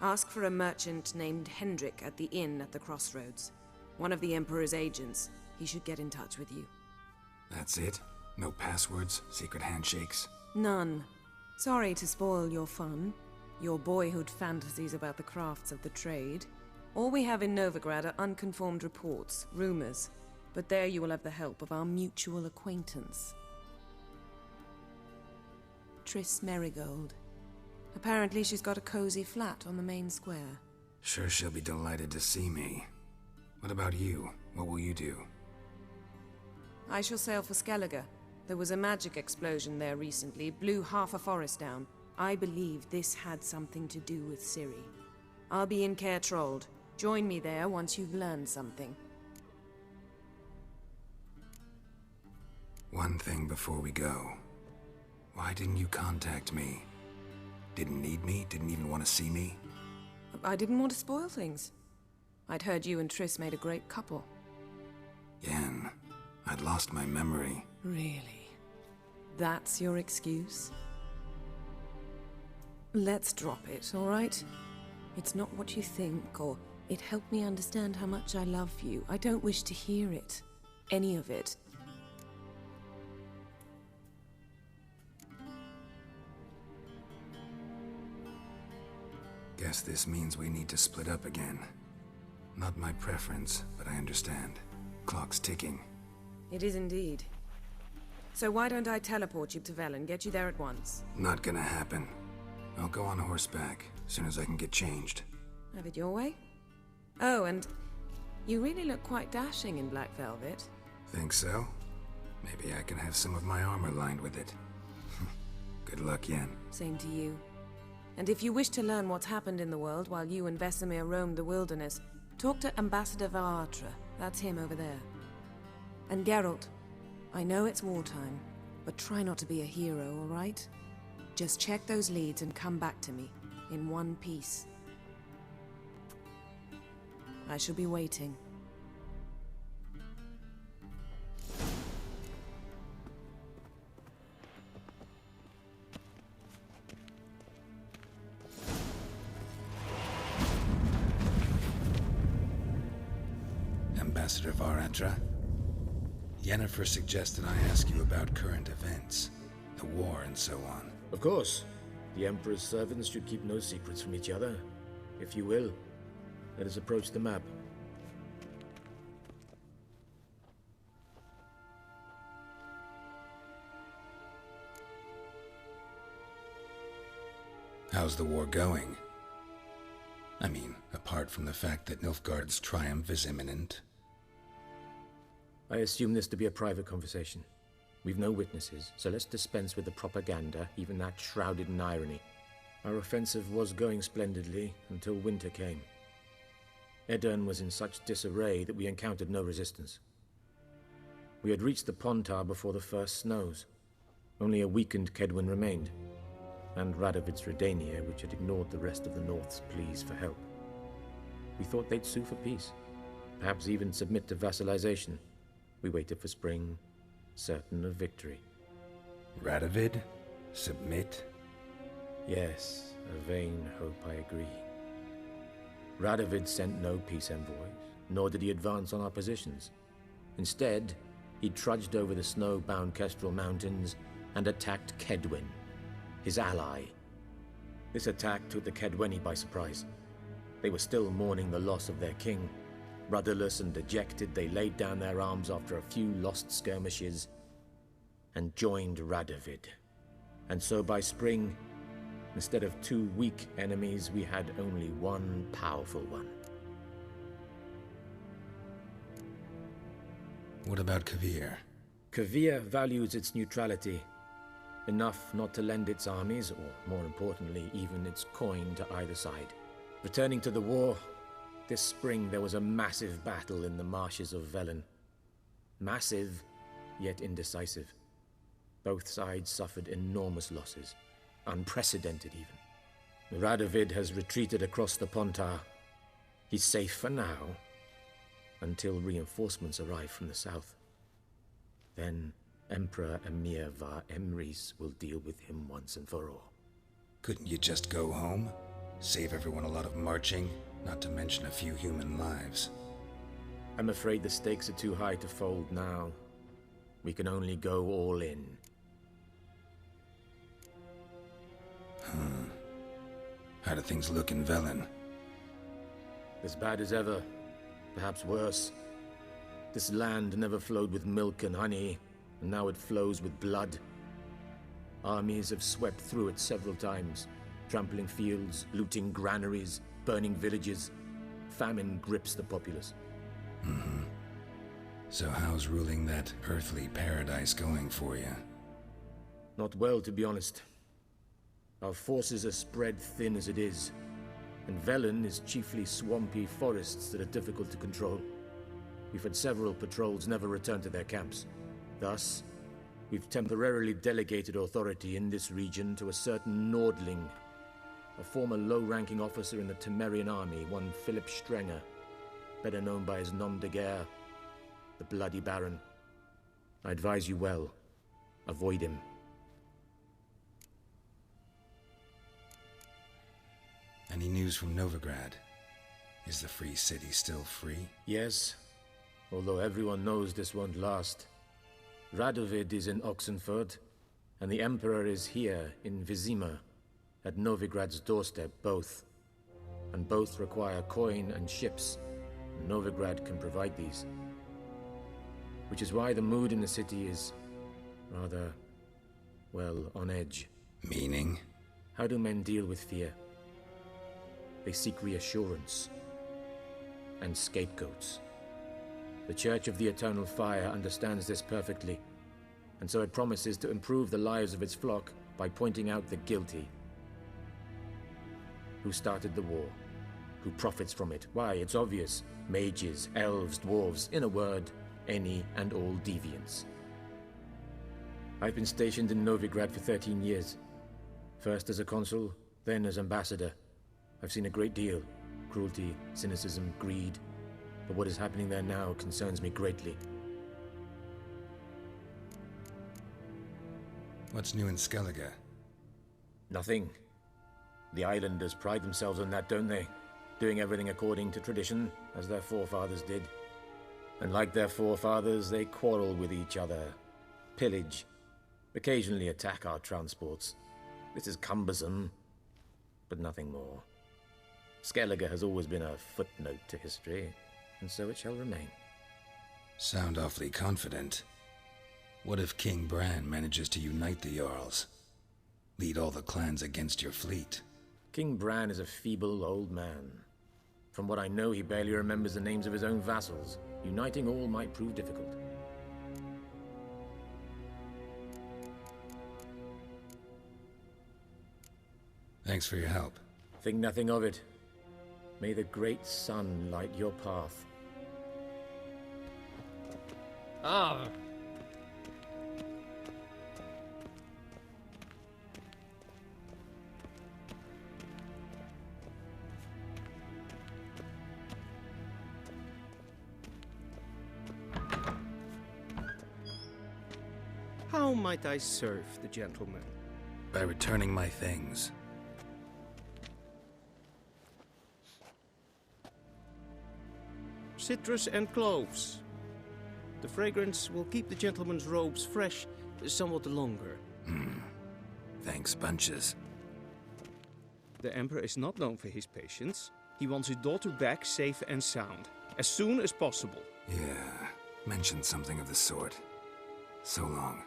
Ask for a merchant named Hendrik at the inn at the crossroads. One of the Emperor's agents. He should get in touch with you. That's it? No passwords, secret handshakes? None. Sorry to spoil your fun. Your boyhood fantasies about the crafts of the trade. All we have in Novigrad are unconformed reports, rumors. But there you will have the help of our mutual acquaintance. Triss Merigold. Apparently she's got a cozy flat on the main square. Sure she'll be delighted to see me. What about you? What will you do? I shall sail for Skellige. There was a magic explosion there recently, blew half a forest down. I believe this had something to do with Ciri. I'll be in Caer Trold. Join me there once you've learned something. One thing before we go. Why didn't you contact me? Didn't need me? Didn't even want to see me? I didn't want to spoil things. I'd heard you and Triss made a great couple. Yen, I'd lost my memory. Really? That's your excuse? Let's drop it, all right? It's not what you think, or it helped me understand how much I love you. I don't wish to hear it. Any of it. Guess this means we need to split up again. Not my preference, but I understand. Clock's ticking. It is indeed. So why don't I teleport you to Velen, get you there at once? Not gonna happen. I'll go on horseback, as soon as I can get changed. Have it your way? Oh, and you really look quite dashing in black velvet. Think so? Maybe I can have some of my armor lined with it. Good luck, Yen. Same to you. And if you wish to learn what's happened in the world while you and Vesemir roamed the wilderness, talk to Ambassador Varatra. That's him over there. And Geralt, I know it's wartime, but try not to be a hero, all right? Just check those leads and come back to me, in one piece. I shall be waiting. Ambassador Varatra? Yennefer suggested I ask you about current events, the war and so on. Of course. The Emperor's servants should keep no secrets from each other. If you will, let us approach the map. How's the war going? I mean, apart from the fact that Nilfgaard's triumph is imminent. I assume this to be a private conversation. We've no witnesses, so let's dispense with the propaganda, even that shrouded in irony. Our offensive was going splendidly until winter came. Edirn was in such disarray that we encountered no resistance. We had reached the Pontar before the first snows. Only a weakened Kedwin remained, and Radovid's Redania, which had ignored the rest of the North's pleas for help. We thought they'd sue for peace, perhaps even submit to vassalization. We waited for spring, certain of victory. Radovid? Submit? Yes, a vain hope, I agree. Radovid sent no peace envoys, nor did he advance on our positions. Instead, he trudged over the snow-bound Kestrel Mountains and attacked Kedwin, his ally. This attack took the Kedweni by surprise. They were still mourning the loss of their king. Rudderless and dejected, they laid down their arms after a few lost skirmishes and joined Radovid. And so by spring, instead of two weak enemies, we had only one powerful one. What about Kavir? Kavir values its neutrality, enough not to lend its armies, or more importantly, even its coin to either side. Returning to the war, this spring there was a massive battle in the marshes of Velen. Massive, yet indecisive. Both sides suffered enormous losses, unprecedented even. Radovid has retreated across the Pontar. He's safe for now, until reinforcements arrive from the south. Then Emperor Emir Va Emrys will deal with him once and for all. Couldn't you just go home? Save everyone a lot of marching, not to mention a few human lives. I'm afraid the stakes are too high to fold now. We can only go all in. How do things look in Velen? As bad as ever, perhaps worse. This land never flowed with milk and honey, and now it flows with blood. Armies have swept through it several times, trampling fields, looting granaries, burning villages. Famine grips the populace. So how's ruling that earthly paradise going for you? Not well, to be honest. Our forces are spread thin as it is, and Velen is chiefly swampy forests that are difficult to control. We've had several patrols never return to their camps. Thus, we've temporarily delegated authority in this region to a certain Nordling, a former low-ranking officer in the Temerian army, one Philip Strenger, better known by his nom de guerre, the Bloody Baron. I advise you well. Avoid him. Any news from Novigrad? Is the free city still free? Yes, although everyone knows this won't last. Radovid is in Oxenford, and the Emperor is here in Vizima, at Novigrad's doorstep both. and both require coin and ships. Novigrad can provide these. Which is why the mood in the city is rather, well, on edge. Meaning? How do men deal with fear? They seek reassurance and scapegoats. The Church of the Eternal Fire understands this perfectly, and so it promises to improve the lives of its flock by pointing out the guilty. Who started the war? Who profits from it? Why, it's obvious. Mages, elves, dwarves, in a word, any and all deviants. I've been stationed in Novigrad for 13 years. First as a consul, then as ambassador. I've seen a great deal. Cruelty, cynicism, greed. But what is happening there now concerns me greatly. What's new in Skellige? Nothing. The islanders pride themselves on that, don't they? Doing everything according to tradition, as their forefathers did. And like their forefathers, they quarrel with each other, pillage, occasionally attack our transports. This is cumbersome, but nothing more. Skellige has always been a footnote to history, and so it shall remain. Sound awfully confident. What if King Bran manages to unite the Jarls? Lead all the clans against your fleet? King Bran is a feeble old man. From what I know, he barely remembers the names of his own vassals. Uniting all might prove difficult. Thanks for your help. Think nothing of it. May the great sun light your path. Ah! How might I serve the gentleman? By returning my things. Citrus and cloves. The fragrance will keep the gentleman's robes fresh somewhat longer. Thanks, bunches. The Emperor is not known for his patience. He wants his daughter back safe and sound, as soon as possible. Yeah, mentioned something of the sort. So long.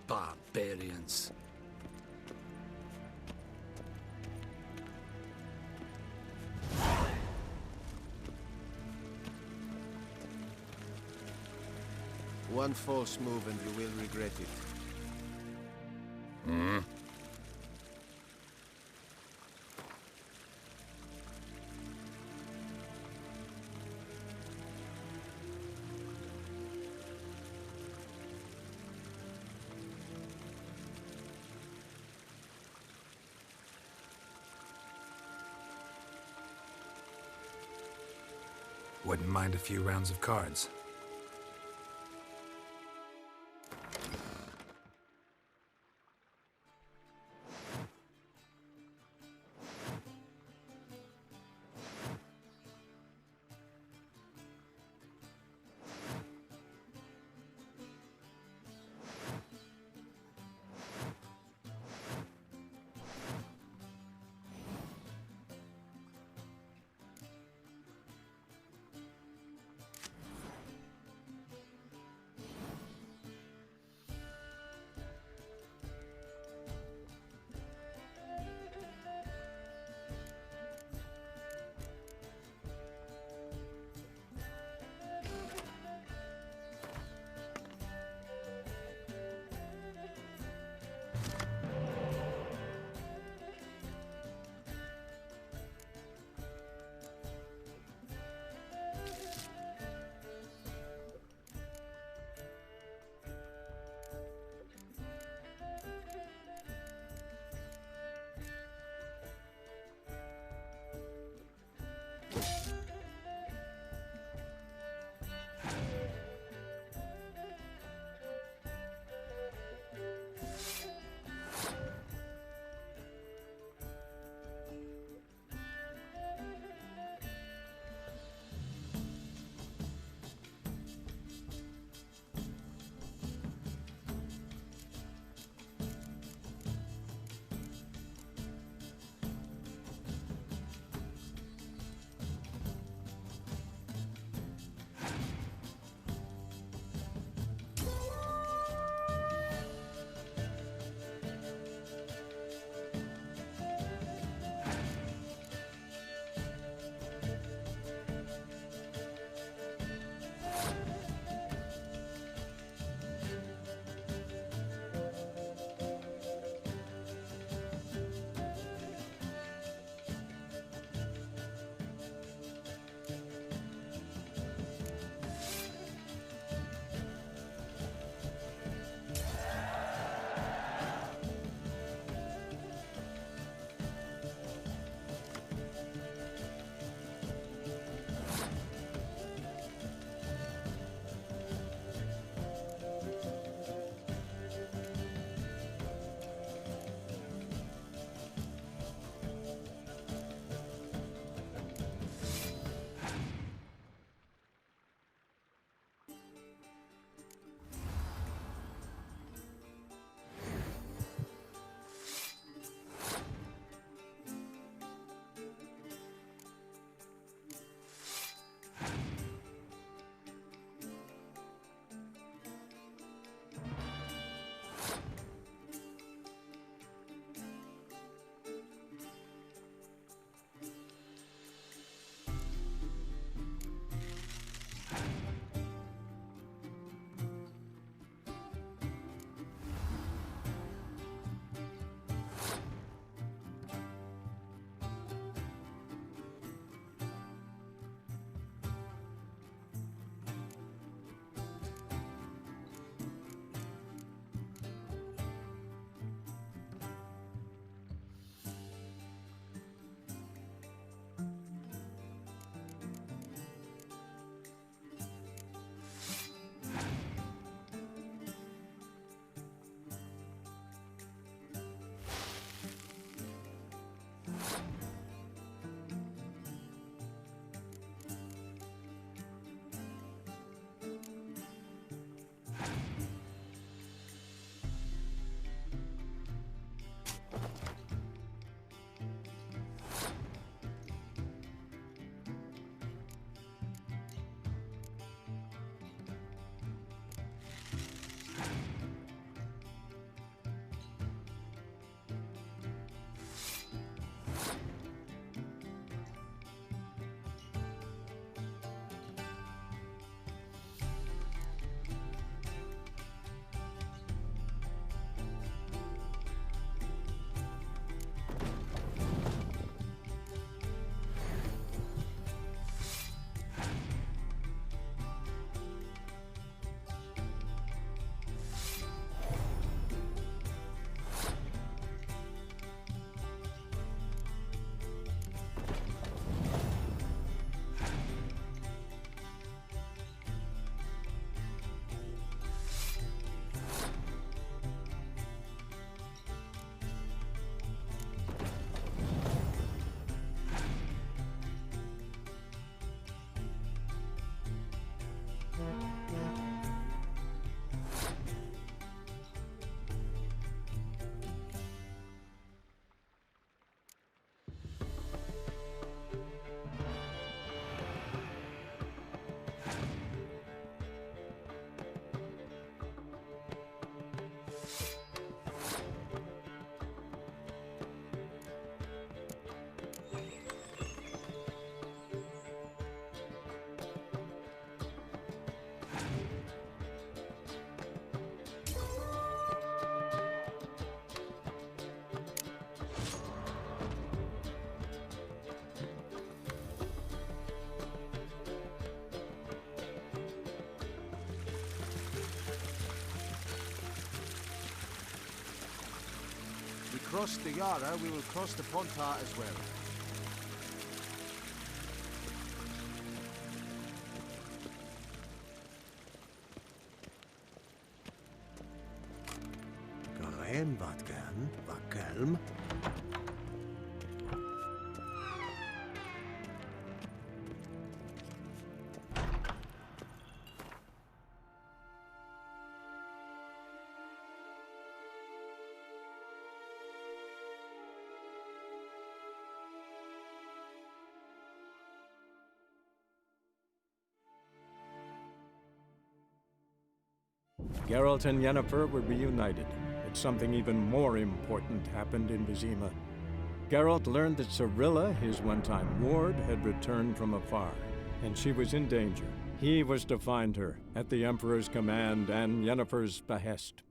Barbarians. One false move and you will regret it. Wouldn't mind a few rounds of cards. cross the Yara, we will cross the Pontar as well. Geheim wat gern, Wakelm. Geralt and Yennefer were reunited, but something even more important happened in Vizima. Geralt learned that Cirilla, his one-time ward, had returned from afar, and she was in danger. He was to find her, at the Emperor's command and Yennefer's behest.